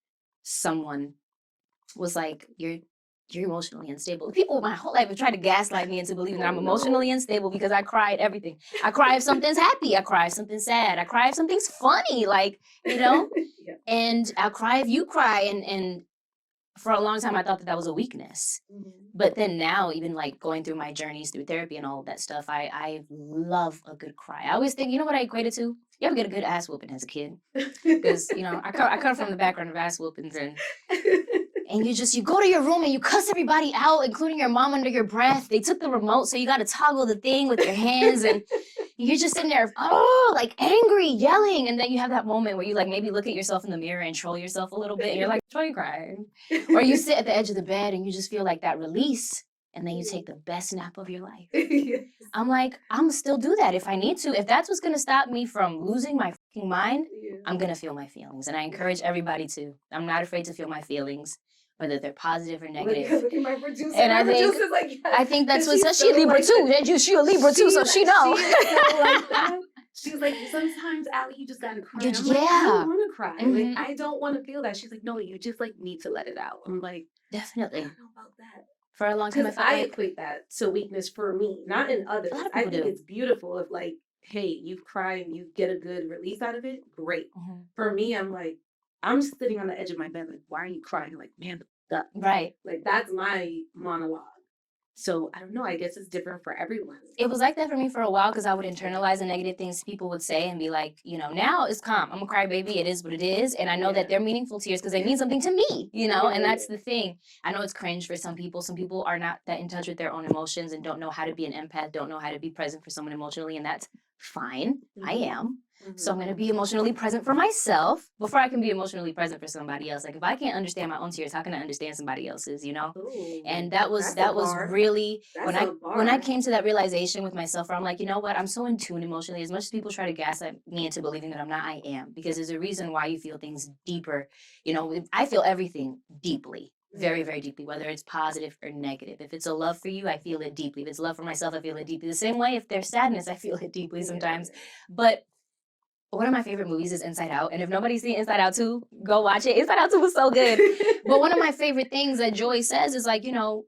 someone was like, you're emotionally unstable. People my whole life have tried to gaslight me into believing that I'm emotionally unstable because I cry at everything. I cry if something's happy. I cry if something's sad. I cry if something's funny, like, you know? And I'll cry if you cry. And for a long time, I thought that was a weakness. But then now, even like going through my journeys through therapy and all of that stuff, I love a good cry. I always think, you know what I equate it to? You ever get a good ass whooping as a kid? Because, you know, I come from the background of ass whoopings, and you go to your room and you cuss everybody out, including your mom, under your breath. They took the remote, so you got to toggle the thing with your hands, and you're just sitting there, like angry, yelling. And then you have that moment where you like maybe look at yourself in the mirror and troll yourself a little bit, and you're like, why are you crying? Or you sit at the edge of the bed and you just feel like that release, and then you take the best nap of your life. I'm like, I'm still do that if I need to. If that's what's going to stop me from losing my fucking mind, I'm going to feel my feelings. And I encourage everybody to. I'm not afraid to feel my feelings, whether they're positive or negative. Look at my producer. And I think that's what she a Libra too. She a Libra too, so she know. She is so like that. She's like, sometimes, Allie, you just gotta cry. I'm like, I don't want to cry. Like, I don't want to feel that. She's like, no, you just like need to let it out. I'm like, definitely. I don't know about that. For a long time, I equate that to weakness for me, not in others. I think it's beautiful if like, hey, you cry and you get a good release out of it. Great. For me, I'm like, I'm sitting on the edge of my bed, like, why are you crying? Like, man, right. Like, that's my monologue. So I don't know. I guess it's different for everyone. It was like that for me for a while because I would internalize the negative things people would say and be like, now it's calm. I'm a crybaby. It is what it is. And I know that they're meaningful tears because they mean something to me, and that's the thing. I know it's cringe for some people. Some people are not that in touch with their own emotions and don't know how to be an empath, don't know how to be present for someone emotionally. And that's fine. I am. So I'm going to be emotionally present for myself before I can be emotionally present for somebody else. Like if I can't understand my own tears, how can I understand somebody else's, Ooh, And that was really when I came to that realization with myself where I'm like, you know what? I'm so in tune emotionally. As much as people try to gaslight me into believing that I'm not, I am. Because there's a reason why you feel things deeper. I feel everything deeply. Very, very deeply, whether it's positive or negative. If it's a love for you, I feel it deeply. If it's love for myself, I feel it deeply. The same way if there's sadness, I feel it deeply sometimes. But one of my favorite movies is Inside Out. And if nobody's seen Inside Out 2, go watch it. Inside Out 2 was so good. But one of my favorite things that Joy says is like,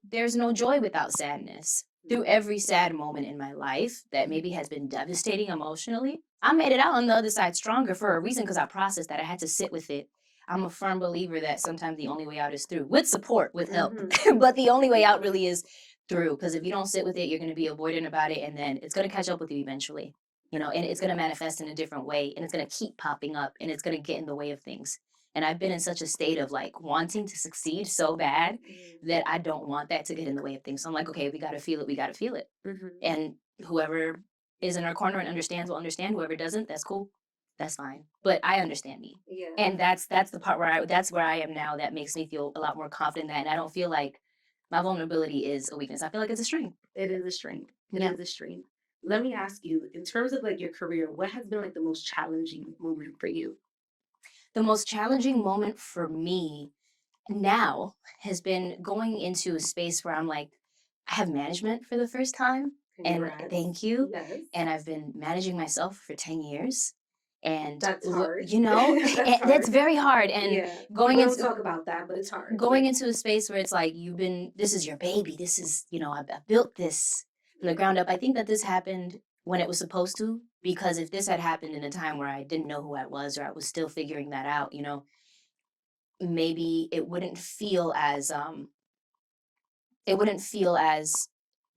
there's no joy without sadness. Through every sad moment in my life that maybe has been devastating emotionally, I made it out on the other side stronger for a reason because I processed that. I had to sit with it. I'm a firm believer that sometimes the only way out is through, with support, with help. But the only way out really is through, because if you don't sit with it, you're going to be avoidant about it, and then it's going to catch up with you eventually. And it's going to manifest in a different way, and it's going to keep popping up, and it's going to get in the way of things. And I've been in such a state of like wanting to succeed so bad that I don't want that to get in the way of things. So I'm like, okay, we got to feel it. We got to feel it. And whoever is in our corner and understands will understand. Whoever doesn't, that's cool. That's fine. But I understand me. And that's the part where that's where I am now. That makes me feel a lot more confident in that. And I don't feel like my vulnerability is a weakness. I feel like it's a strength. It is a strength. It is a strength. Let me ask you, in terms of like your career, what has been like the most challenging moment for you? The most challenging moment for me now has been going into a space where I'm like, I have management for the first time. Congrats. And thank you. Yes. And I've been managing myself for 10 years. And that's hard. that's very hard. And going into talk about that, but it's hard. Going into a space where it's like this is your baby. This is, I built this from the ground up. I think that this happened when it was supposed to, because if this had happened in a time where I didn't know who I was or I was still figuring that out, maybe it wouldn't feel as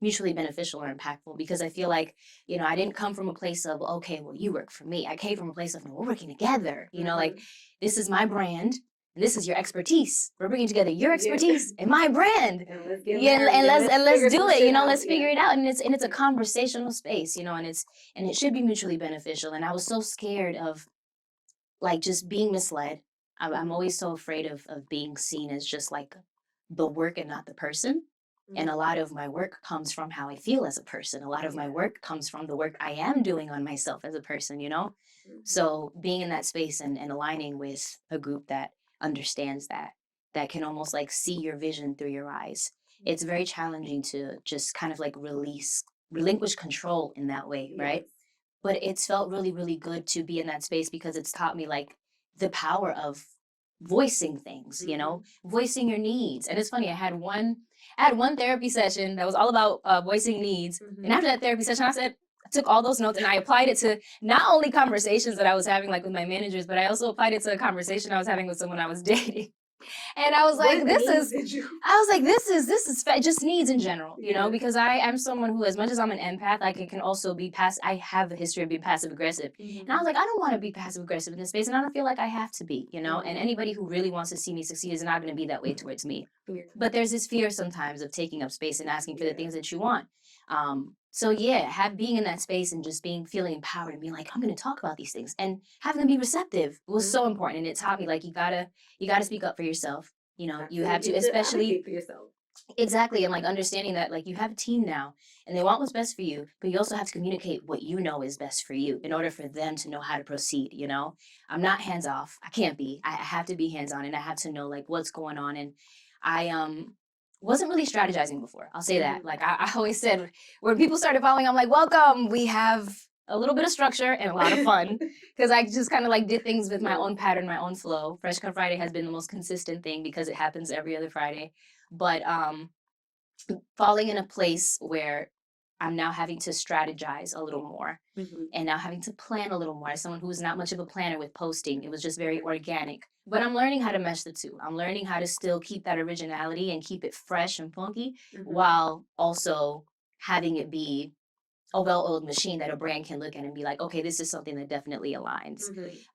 mutually beneficial or impactful, because I feel like, I didn't come from a place of, okay, well, you work for me. I came from a place of, no, we're working together. Like, this is my brand and this is your expertise. We're bringing together your expertise and my brand. And let's do it. Let's figure it out. And it's a conversational space, and it should be mutually beneficial. And I was so scared of like just being misled. I'm always so afraid of being seen as just like the work and not the person. And a lot of my work comes from how I feel as a person. A lot of my work comes from the work I am doing on myself as a person, So being in that space and aligning with a group that understands that can almost like see your vision through your eyes. It's very challenging to just kind of like relinquish control in that way, right? But it's felt really, really good to be in that space because it's taught me like the power of voicing things, voicing your needs. And it's funny, I had one therapy session that was all about voicing needs. And after that therapy session, I took all those notes and I applied it to not only conversations that I was having like with my managers, but I also applied it to a conversation I was having with someone I was dating. And I was like, this is just needs in general, because I'm someone who, as much as I'm an empath, I can also be I have a history of being passive aggressive. And I was like, I don't want to be passive aggressive in this space. And I don't feel like I have to be, and anybody who really wants to see me succeed is not going to be that way towards me. But there's this fear sometimes of taking up space and asking for the things that you want. So being in that space and just feeling empowered and being like, I'm going to talk about these things and having them be receptive was so important. And it taught me like, you gotta speak up for yourself. You have to, especially for yourself. Exactly. And like understanding that like you have a team now and they want what's best for you, but you also have to communicate what you know is best for you in order for them to know how to proceed. I'm not hands off. I can't be. I have to be hands on and I have to know like what's going on. And I wasn't really strategizing before. I'll say that. Like I always said, when people started following, I'm like, welcome. We have a little bit of structure and a lot of fun, because I just kind of like did things with my own pattern, my own flow. Fresh Cut Friday has been the most consistent thing because it happens every other Friday. But falling in a place where I'm now having to strategize a little more and now having to plan a little more. As someone who's not much of a planner with posting, it was just very organic. But I'm learning how to mesh the two. I'm learning how to still keep that originality and keep it fresh and funky while also having it be a well-oiled machine that a brand can look at and be like, okay, this is something that definitely aligns.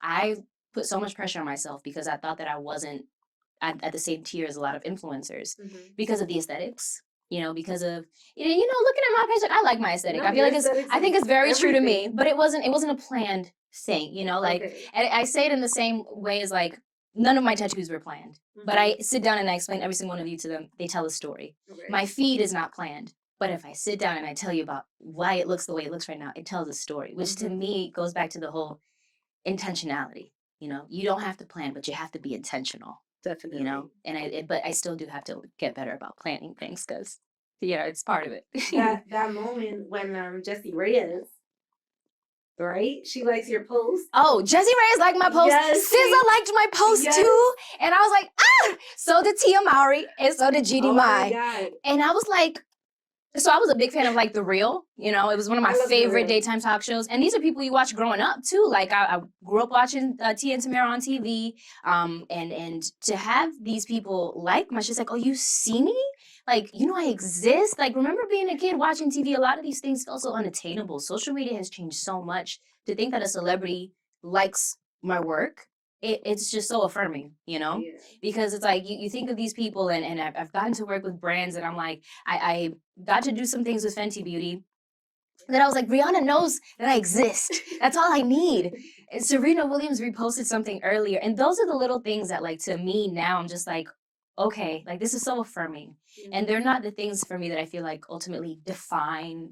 I put so much pressure on myself because I thought that I wasn't at the same tier as a lot of influencers because of the aesthetics. Because of looking at my page, like I like my aesthetic. No, I feel your like aesthetics I think is it's very true to me, everything. but it wasn't a planned thing. Like Okay. and I say it in the same way as like none of my tattoos were planned, but I sit down and I explain every single one of you to them. They tell a story. Okay. My feed is not planned, but if I sit down and I tell you about why it looks the way it looks right now, it tells a story, which to me goes back to the whole intentionality. You don't have to plan, but you have to be intentional. Definitely. And but I still do have to get better about planning things because it's part of it. that moment when Jessie Reyes, right? She likes your post. Oh, Jessie Reyes liked my post. Yes, SZA liked my post too. And I was like, so did Tia Mowry and so did GD Oh my Mai. God. And I was like, so I was a big fan of like The Real. It was one of my I love The favorite Real. daytime talk shows. And these are people you watch growing up too. Like I grew up watching Tia and Tamara on TV. And to have these people like my shit's like, oh, you see me? Like, I exist. Like, remember being a kid watching TV? A lot of these things felt so unattainable. Social media has changed so much. To think that a celebrity likes my work, it's just so affirming, Yeah. because it's like you think of these people and I've gotten to work with brands and I'm like, I got to do some things with Fenty Beauty that I was like, Rihanna knows that I exist. That's all I need. And Serena Williams reposted something earlier. And those are the little things that like, to me now, I'm just like, okay, like this is so affirming. And they're not the things for me that I feel like ultimately define,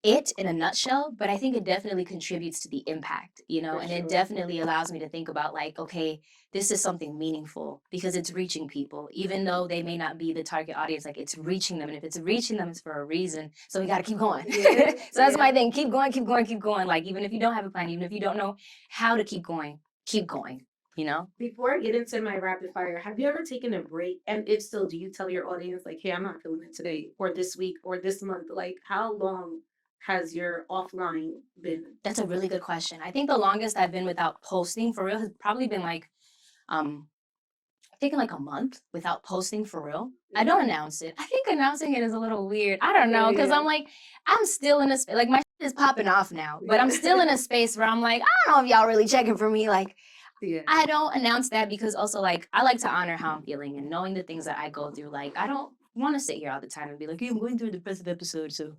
it in a nutshell, but I think it definitely contributes to the impact, and it definitely allows me to think about like, okay, this is something meaningful because it's reaching people, even though they may not be the target audience, like it's reaching them. And if it's reaching them, it's for a reason. So we got to keep going. Yeah. So that's my thing. Keep going, keep going, keep going. Like, even if you don't have a plan, even if you don't know how to keep going, Before I get into my rapid fire, have you ever taken a break? And if so, do you tell your audience like, hey, I'm not feeling it today or this week or this month? Like, how long has your offline been? That's a really good question. I think the longest I've been without posting for real has probably been like, I've taken like a month without posting for real. I don't announce it. I think announcing it is a little weird. I don't know, because I'm like, I'm still in a space, like my shit is popping off now, but I'm still in a space where I'm like, I don't know if y'all really checking for me. Like, I don't announce that because also like, I like to honor how I'm feeling and knowing the things that I go through. Like, I don't want to sit here all the time and be like, hey, I'm going through a depressive episode, so,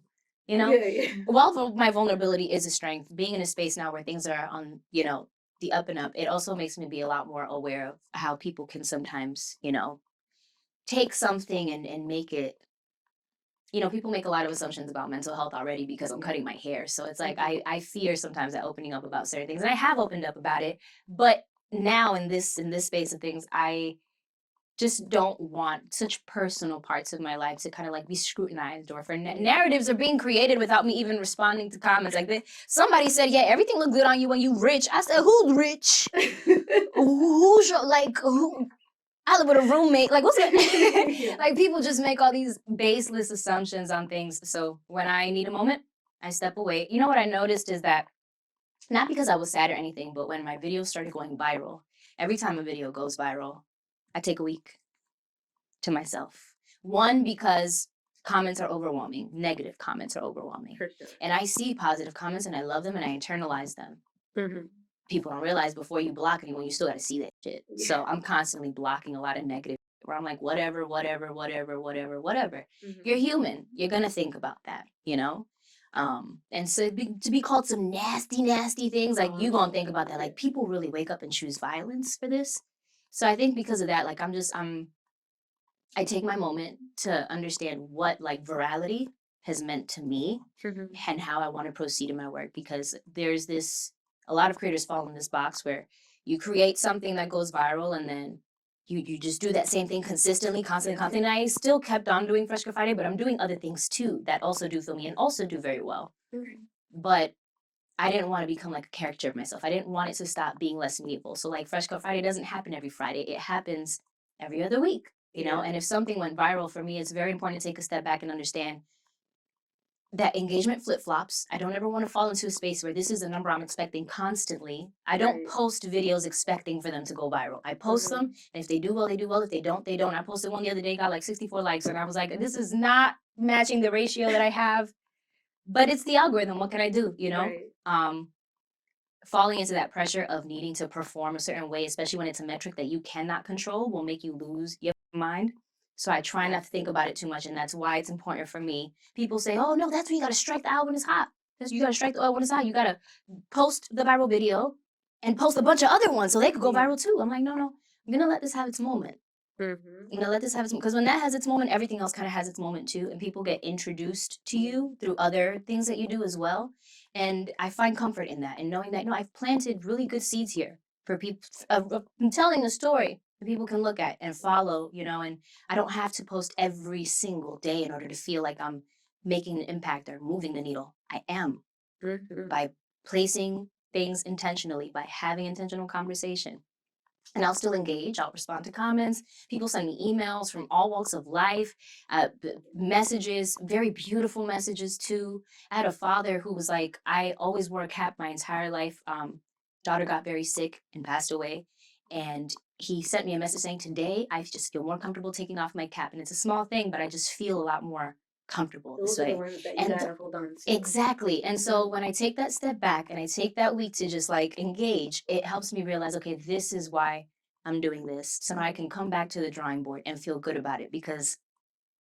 while my vulnerability is a strength, being in a space now where things are on, the up and up, it also makes me be a lot more aware of how people can sometimes, take something and make it, people make a lot of assumptions about mental health already because I'm cutting my hair. So it's like, I fear sometimes that opening up about certain things, and I have opened up about it, but now in this space of things, I just don't want such personal parts of my life to kind of like be scrutinized or for narratives are being created without me even responding to comments like this. Somebody said, yeah, everything looked good on you when you rich. I said, who's rich? Who's your, like, who? I live with a roommate. Like, what's that? Like, people just make all these baseless assumptions on things. So when I need a moment, I step away. You know what I noticed is that not because I was sad or anything, but when my videos started going viral, every time a video goes viral, I take a week to myself. One, because comments are overwhelming. Negative comments are overwhelming. For sure. And I see positive comments and I love them and I internalize them. People don't realize before you block anyone, you still got to see that shit. Yeah. So I'm constantly blocking a lot of negative where I'm like, whatever. You're human. You're going to think about that, And so to be called some nasty things, like you going to think about that. Like people really wake up and choose violence for this. So I think because of that, like I take my moment to understand what like virality has meant to me and how I want to proceed in my work, because there's a lot of creators fall in this box where you create something that goes viral and then you just do that same thing consistently, constantly. And I still kept on doing Fresh Girl Friday, but I'm doing other things too that also do for me and also do very well. But I didn't want to become like a caricature of myself. I didn't want it to stop being less meaningful. So like Fresh Girl Friday doesn't happen every Friday. It happens every other week, and if something went viral for me, it's very important to take a step back and understand that engagement flip-flops. I don't ever want to fall into a space where this is a number I'm expecting constantly. I don't Right. post videos expecting for them to go viral. I post them, and if they do well, they do well. If they don't, they don't. I posted one the other day, got like 64 likes, and I was like, this is not matching the ratio that I have, but it's the algorithm. What can I do, you know? Right. Falling into that pressure of needing to perform a certain way, especially when it's a metric that you cannot control, will make you lose your mind. So I try not to think about it too much, and that's why it's important for me. People say, oh, no, that's when you got to strike the oil when it's hot. You got to strike the oil when it's hot. You got to post the viral video and post a bunch of other ones so they could go Yeah. viral too. I'm like, no, I'm going to let this have its moment. I'm going to let this have its moment. Because when that has its moment, everything else kind of has its moment too. And people get introduced to you through other things that you do as well. And I find comfort in that and knowing that, no, I've planted really good seeds here for people, of telling a story that people can look at and follow, you know, and I don't have to post every single day in order to feel like I'm making an impact or moving the needle. I am by placing things intentionally, by having intentional conversation. And I'll still engage. I'll respond to comments. People send me emails from all walks of life, messages, very beautiful messages too. I had a father who was like, I always wore a cap my entire life. Daughter got very sick and passed away. And he sent me a message saying, today, I just feel more comfortable taking off my cap. And it's a small thing, but I just feel a lot more comfortable Those this are the way. ones that you And gotta hold on to. exactly. And so when I take that step back and I take that week to just like engage, it helps me realize, okay, this is why I'm doing this. So now I can come back to the drawing board and feel good about it because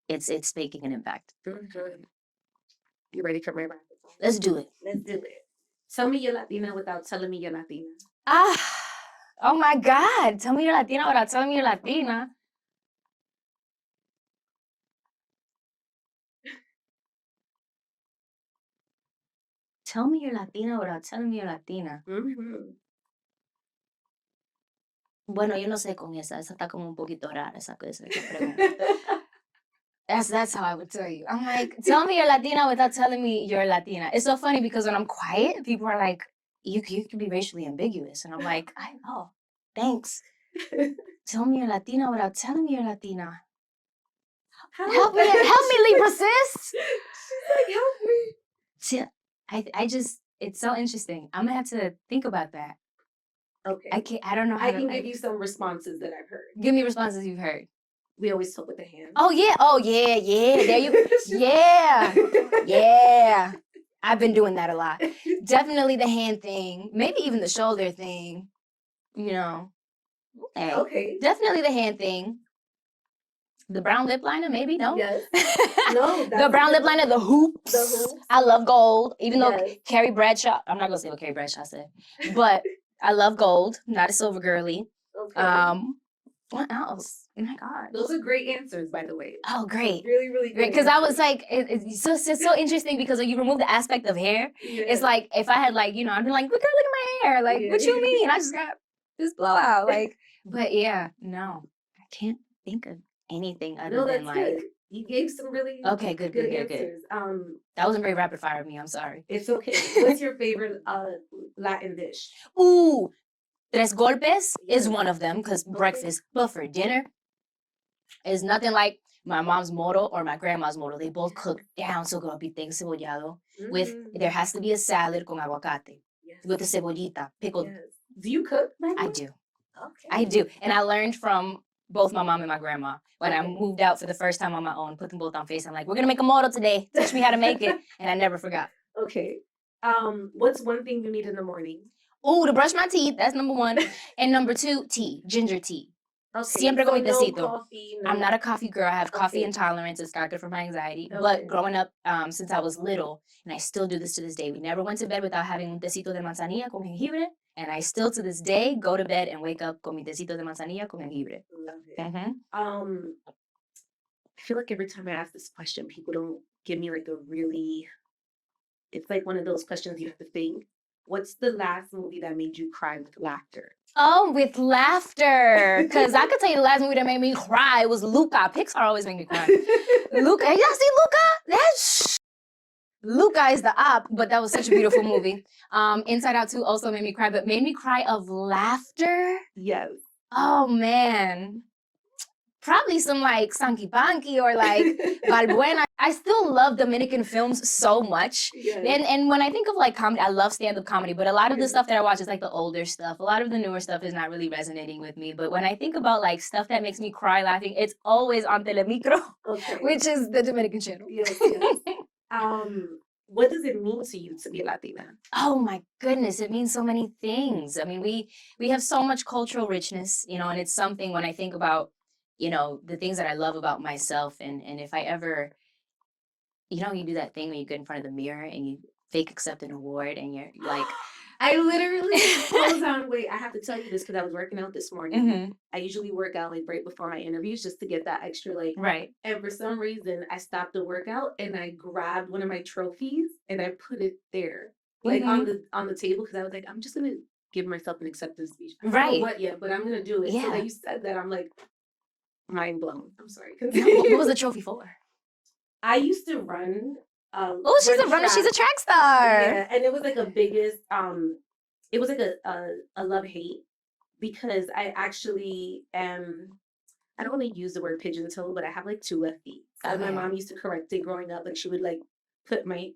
it's making an impact. You ready for my rapid fire? Let's do it. Let's do it. Tell me you're Latina without telling me you're Latina. Ah, oh my God. Tell me you're Latina without telling me you're Latina. Tell me you're Latina without telling me you're Latina. Bueno, yo no sé con esa. Esa está como un poquito rara, esa pregunta. That's how I would tell you. I'm like, tell me you're Latina without telling me you're Latina. It's so funny because when I'm quiet, people are like, you can be racially ambiguous. And I'm like, I know. Thanks. Tell me you're Latina without telling me you're Latina. Help me, Libra sis. She's like, help me. See, I just, it's so interesting. I'm gonna have to think about that. Okay. I don't know how I to, can give you some responses that I've heard. give me responses you've heard. We always talk with the hand. Oh yeah. There you yeah. Yeah. I've been doing that a lot. Definitely the hand thing, maybe even the shoulder thing, you know. Okay. Definitely the hand thing. The brown lip liner, maybe, no? Yes. No. The brown lip liner, the hoops. The hoops. I love gold, even though Yes. Carrie Bradshaw, I'm not gonna say what Carrie Bradshaw said, but I love gold, not a silver girly. Okay. What else? Oh my God. Those are great answers, by the way. Oh, great. Really, really Great. Because I was like, it's so interesting because when you remove the aspect of hair, it's like if I had like, you know, I'd be like, look at my hair. Like, what you mean? I just got this blowout. Like, but yeah, no, I can't think of anything other than like. Good. You gave some really good answers. That wasn't very rapid fire of me. I'm sorry. It's okay. What's your favorite Latin dish? Ooh, tres golpes is one of them because breakfast, but for dinner, is nothing like my mom's moro or my grandma's moro. They both cook down so good. Bistec cebollado with, there has to be a salad con aguacate with a cebollita, pickled. Yes. Do you cook? I do. Okay. I do. And I learned from both my mom and my grandma. When I moved out for the first time on my own, put them both on face. I'm like, we're going to make a moro today. Teach me how to make it. And I never forgot. Okay. What's one thing you need in the morning? Oh, to brush my teeth. That's number one. And number two, tea. Ginger tea. Okay. Siempre con mi tecito. No coffee, no. I'm not a coffee girl. I have coffee intolerance. It's not good for my anxiety. But growing up, since I was little, and I still do this to this day, we never went to bed without having un tecito de manzanilla con jengibre. And I still, to this day, go to bed and wake up con mi tecito de manzanilla con jengibre. Love it. Mm-hmm. I feel like every time I ask this question, people don't give me like a really, it's like one of those questions you have to think. What's the last movie that made you cry with laughter? Oh, with laughter. Because I could tell you the last movie that made me cry was Luca. Pixar always make me cry. Luca. Y'all see Luca? Luca is the op, but that was such a beautiful movie. Inside Out 2 also made me cry, but made me cry of laughter. Yes. Oh, man. probably some like Sanky Panky or like Valbuena. I still love Dominican films so much. Yes. And when I think of like comedy, I love stand-up comedy, but a lot of the Yes. stuff that I watch is like the older stuff. A lot of the newer stuff is not really resonating with me. But when I think about like stuff that makes me cry laughing, it's always on Telemicro, Okay. which is the Dominican channel. Yes, yes. What does it mean to you to be Latina? Oh my goodness, it means so many things. I mean, we have so much cultural richness, you know, and it's something when I think about, you know, the things that I love about myself, and if I ever, you know, you do that thing when you get in front of the mirror and you fake accept an award and you're like, I literally, hold on, wait, I have to tell you this because I was working out this morning. Mhm. I usually work out like right before my interviews just to get that extra like. Right. And for some reason, I stopped the workout and I grabbed one of my trophies and I put it there, like on the table, because I was like, I'm just gonna give myself an acceptance speech. I don't know Right. what yet, but I'm gonna do it. So Yeah. that you said that, I'm like mind blown. I'm sorry. What Continue. was the trophy for? I used to run. Oh, she's a run runner. She's a track. track star. Yeah, and it was like a biggest it was like a love hate because I actually am, I don't want to use the word pigeon toe, but I have like 2 left feet. So my Okay. mom used to correct it growing up, like she would like put my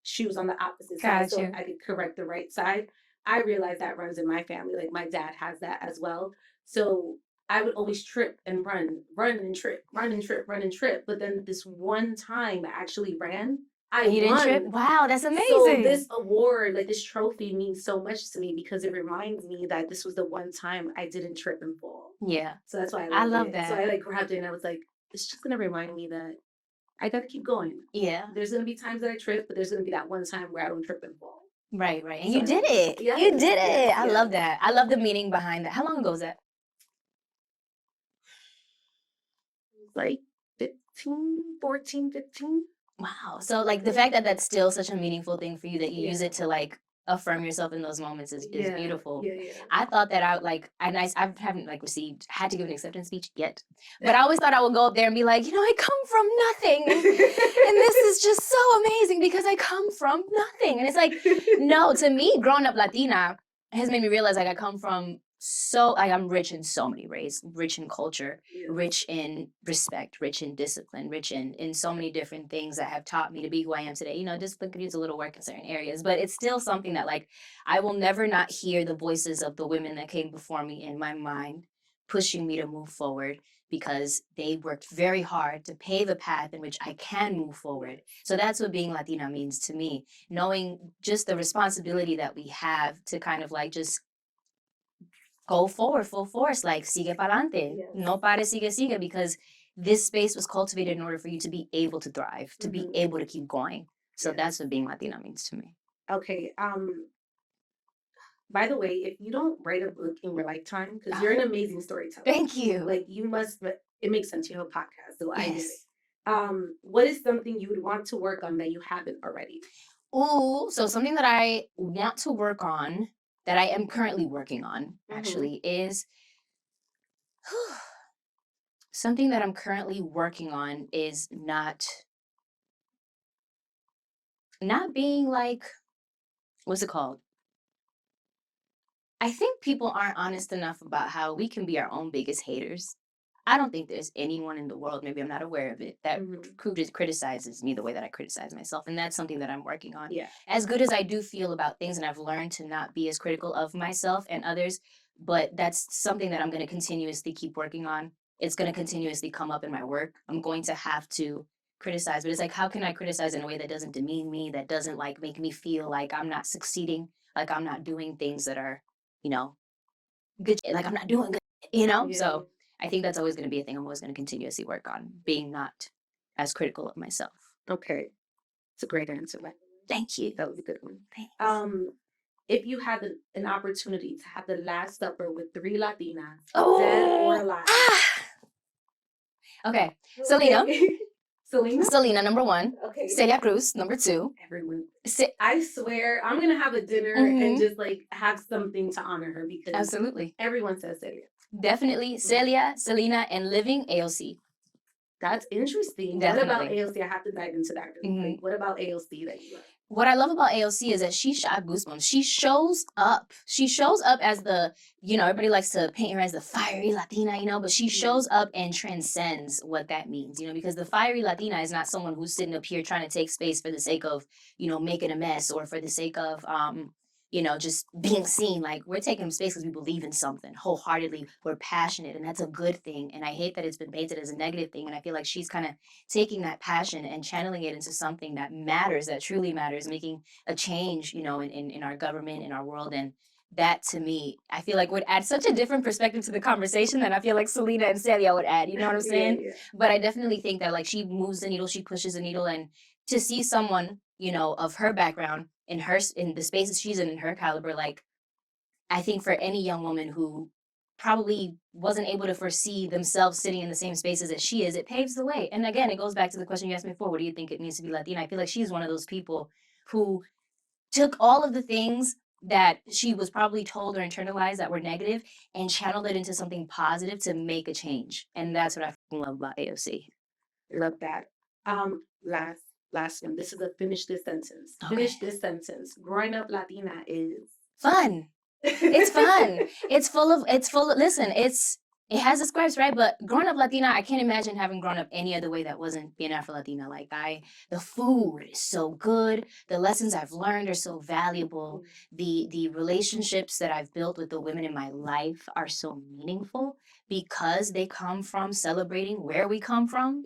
shoes on the opposite side so Gotcha. I could correct the right side. I realized that runs in my family. Like my dad has that as well. So I would always trip and run and trip, run and trip, run and trip. But then this one time I actually ran, I And you didn't won. trip? Wow, that's So amazing. this award, like this trophy, means so much to me because it reminds me that this was the one time I didn't trip and fall. Yeah. So that's why I I love it. that. So I like grabbed it and I was like, it's just gonna remind me that I gotta keep going. Yeah. There's gonna be times that I trip, but there's gonna be that one time where I don't trip and fall. Right, right. And So you did it. yes, You did it. yes, I love yes. that. I love the meaning behind that. How long ago was that? Like 14, 15. Wow. So like the fact that that's still such a meaningful thing for you that you use Yeah. it to like affirm yourself in those moments is Yeah, beautiful. yeah. I thought that I like I haven't like had to give an acceptance speech yet, but I always thought I would go up there and be like, you know, I come from nothing, and this is just so amazing because I come from nothing. And it's like, no, to me, growing up Latina has made me realize like I come from like I'm rich in so many ways, rich in culture, Yeah. rich in respect, rich in discipline, rich in so many different things that have taught me to be who I am today. You know, discipline could use a little work in certain areas, but it's still something that like I will never not hear the voices of the women that came before me in my mind, pushing me to move forward because they worked very hard to pave a path in which I can move forward. So that's what being Latina means to me, knowing just the responsibility that we have to kind of like just go forward full force, like sigue pa'lante, Yes. no pare, sigue, because this space was cultivated in order for you to be able to thrive, to be able to keep going. So Yes. that's what being Latina means to me. Okay. By the way, if you don't write a book in your lifetime, because you're an amazing storyteller. Thank you. Like you must, but it makes sense. You have a podcast, so I get Yes. it. What is something you would want to work on that you haven't already? Ooh, so something that I want to work on, that I am currently working on, actually, is something that I'm currently working on is not being like, what's it called? I think people aren't honest enough about how we can be our own biggest haters. I don't think there's anyone in the world, maybe I'm not aware of it, that criticizes me the way that I criticize myself. And that's something that I'm working on. Yeah. As good as I do feel about things, and I've learned to not be as critical of myself and others, but that's something that I'm going to continuously keep working on. It's going to continuously come up in my work. I'm going to have to criticize, but it's like, how can I criticize in a way that doesn't demean me, that doesn't like make me feel like I'm not succeeding, like I'm not doing things that are, you know, good, like I'm not doing good, you know? Yeah. So I think that's always going to be a thing I'm always going to continuously work on, being not as critical of myself. Okay. It's a great answer. Thank you. That was a good one. Thanks. If you had an opportunity to have the last supper with 3 Latinas, Oh. dead or alive. Okay. Selena. Selena, number 1. Okay. Celia Cruz, number 2. Everyone. I swear, I'm gonna have a dinner and just like have something to honor her because Absolutely. everyone says Celia. Definitely Celia, Selena, and living AOC. That's interesting. Definitely. What about AOC? I have to dive into that really quick. What about AOC that you love? what I love about AOC is that I have goosebumps. She shows up. She shows up as the, everybody likes to paint her as the fiery Latina, but she shows up and transcends what that means, because the fiery Latina is not someone who's sitting up here trying to take space for the sake of, making a mess, or for the sake of, just being seen. Like, we're taking space because we believe in something wholeheartedly. We're passionate, and that's a good thing. And I hate that it's been painted as a negative thing. And I feel like she's kind of taking that passion and channeling it into something that matters, that truly matters, making a change, in our government, in our world. And that, to me, I feel like would add such a different perspective to the conversation than I feel like Selena and Celia would add. You know what I'm saying? Yeah. But I definitely think that, like, she moves the needle, she pushes the needle, and to see someone, of her background in the spaces she's in her caliber, like, I think for any young woman who probably wasn't able to foresee themselves sitting in the same spaces that she is, it paves the way. And again, it goes back to the question you asked me before, what do you think it means to be Latina? I feel like she's one of those people who took all of the things that she was probably told or internalized that were negative and channeled it into something positive to make a change. And that's what I love about AOC. Love that. Last one. This is a finish this sentence. Okay. Finish this sentence. Growing up Latina is Fun. It's fun. It's full of, listen, it has its gripes, right? But growing up Latina, I can't imagine having grown up any other way that wasn't being Afro-Latina. Like, the food is so good. The lessons I've learned are so valuable. The relationships that I've built with the women in my life are so meaningful because they come from celebrating where we come from,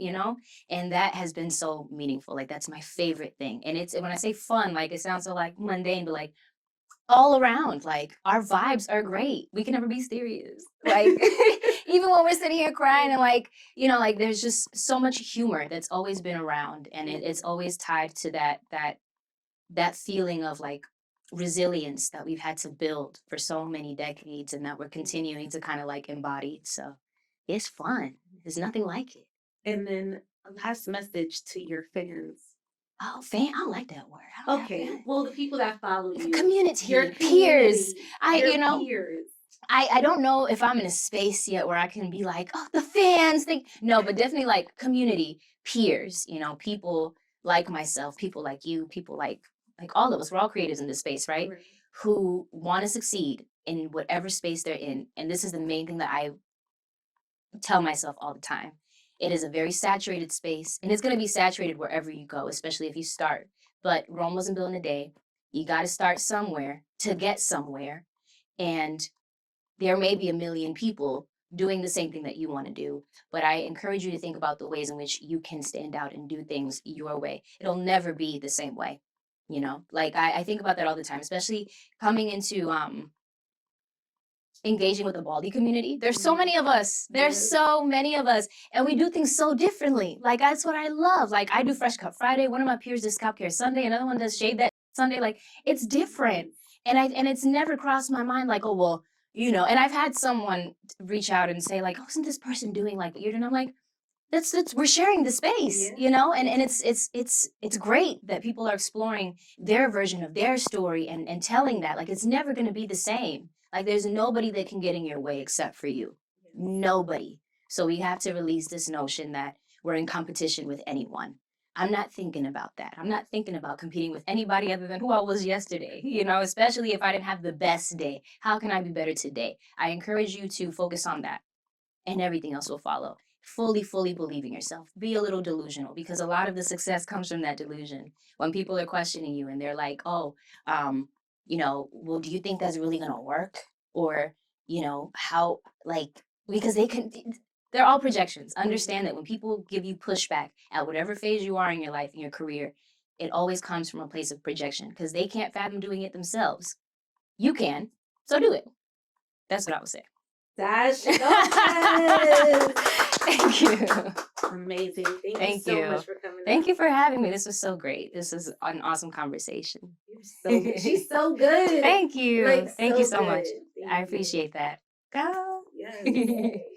and that has been so meaningful. Like, that's my favorite thing. And it's, when I say fun, like, it sounds so like mundane, but like, all around, like, our vibes are great. We can never be serious. Like, even when we're sitting here crying and like, like, there's just so much humor that's always been around, and it's always tied to that feeling of, like, resilience that we've had to build for so many decades and that we're continuing to kind of, like, embody. So it's fun. There's nothing like it. And then a last message to your fans. Oh, fan? I don't like that word. I don't Okay. have that. Well, the people that follow you. Community, Your peers. community, your peers. I don't know if I'm in a space yet where I can be like, oh, the fans think. No, but definitely, like, community, peers, people like myself, people like you, people like all of us. We're all creators in this space, right? Who want to succeed in whatever space they're in. And this is the main thing that I tell myself all the time. It is a very saturated space, and it's going to be saturated wherever you go, especially if you start. But Rome wasn't built in a day. You got to start somewhere to get somewhere. And there may be a million people doing the same thing that you want to do. But I encourage you to think about the ways in which you can stand out and do things your way. It'll never be the same way. Like, I think about that all the time, especially coming into engaging with the Baldy community. There's so many of us. There's so many of us. And we do things so differently. Like, that's what I love. Like, I do Fresh Cut Friday. One of my peers does Scalp Care Sunday. Another one does Shave That Sunday. Like, it's different. And it's never crossed my mind, like, oh, well, and I've had someone reach out and say, like, oh, isn't this person doing like what you're doing? I'm like, that's we're sharing the space, and it's great that people are exploring their version of their story and telling that. Like, it's never going to be the same. Like, there's nobody that can get in your way except for you. Nobody. So we have to release this notion that we're in competition with anyone. I'm not thinking about that. I'm not thinking about competing with anybody other than who I was yesterday, especially if I didn't have the best day. How can I be better today? I encourage you to focus on that, and everything else will follow. Fully believe in yourself. Be a little delusional, because a lot of the success comes from that delusion. When people are questioning you and they're like, oh, well, do you think that's really going to work? Or, how, like, because they're all projections. Understand that when people give you pushback at whatever phase you are in your life, in your career, it always comes from a place of projection, because they can't fathom doing it themselves. You can, so do it. That's what I would say. That's so good. Thank you. Amazing. Thank you so much for coming. Thank you for having me. This was so great. This is an awesome conversation. You're so good. She's so good. Thank you. Like, Thank you so good. much. Thank I you. appreciate that. Go. Yes.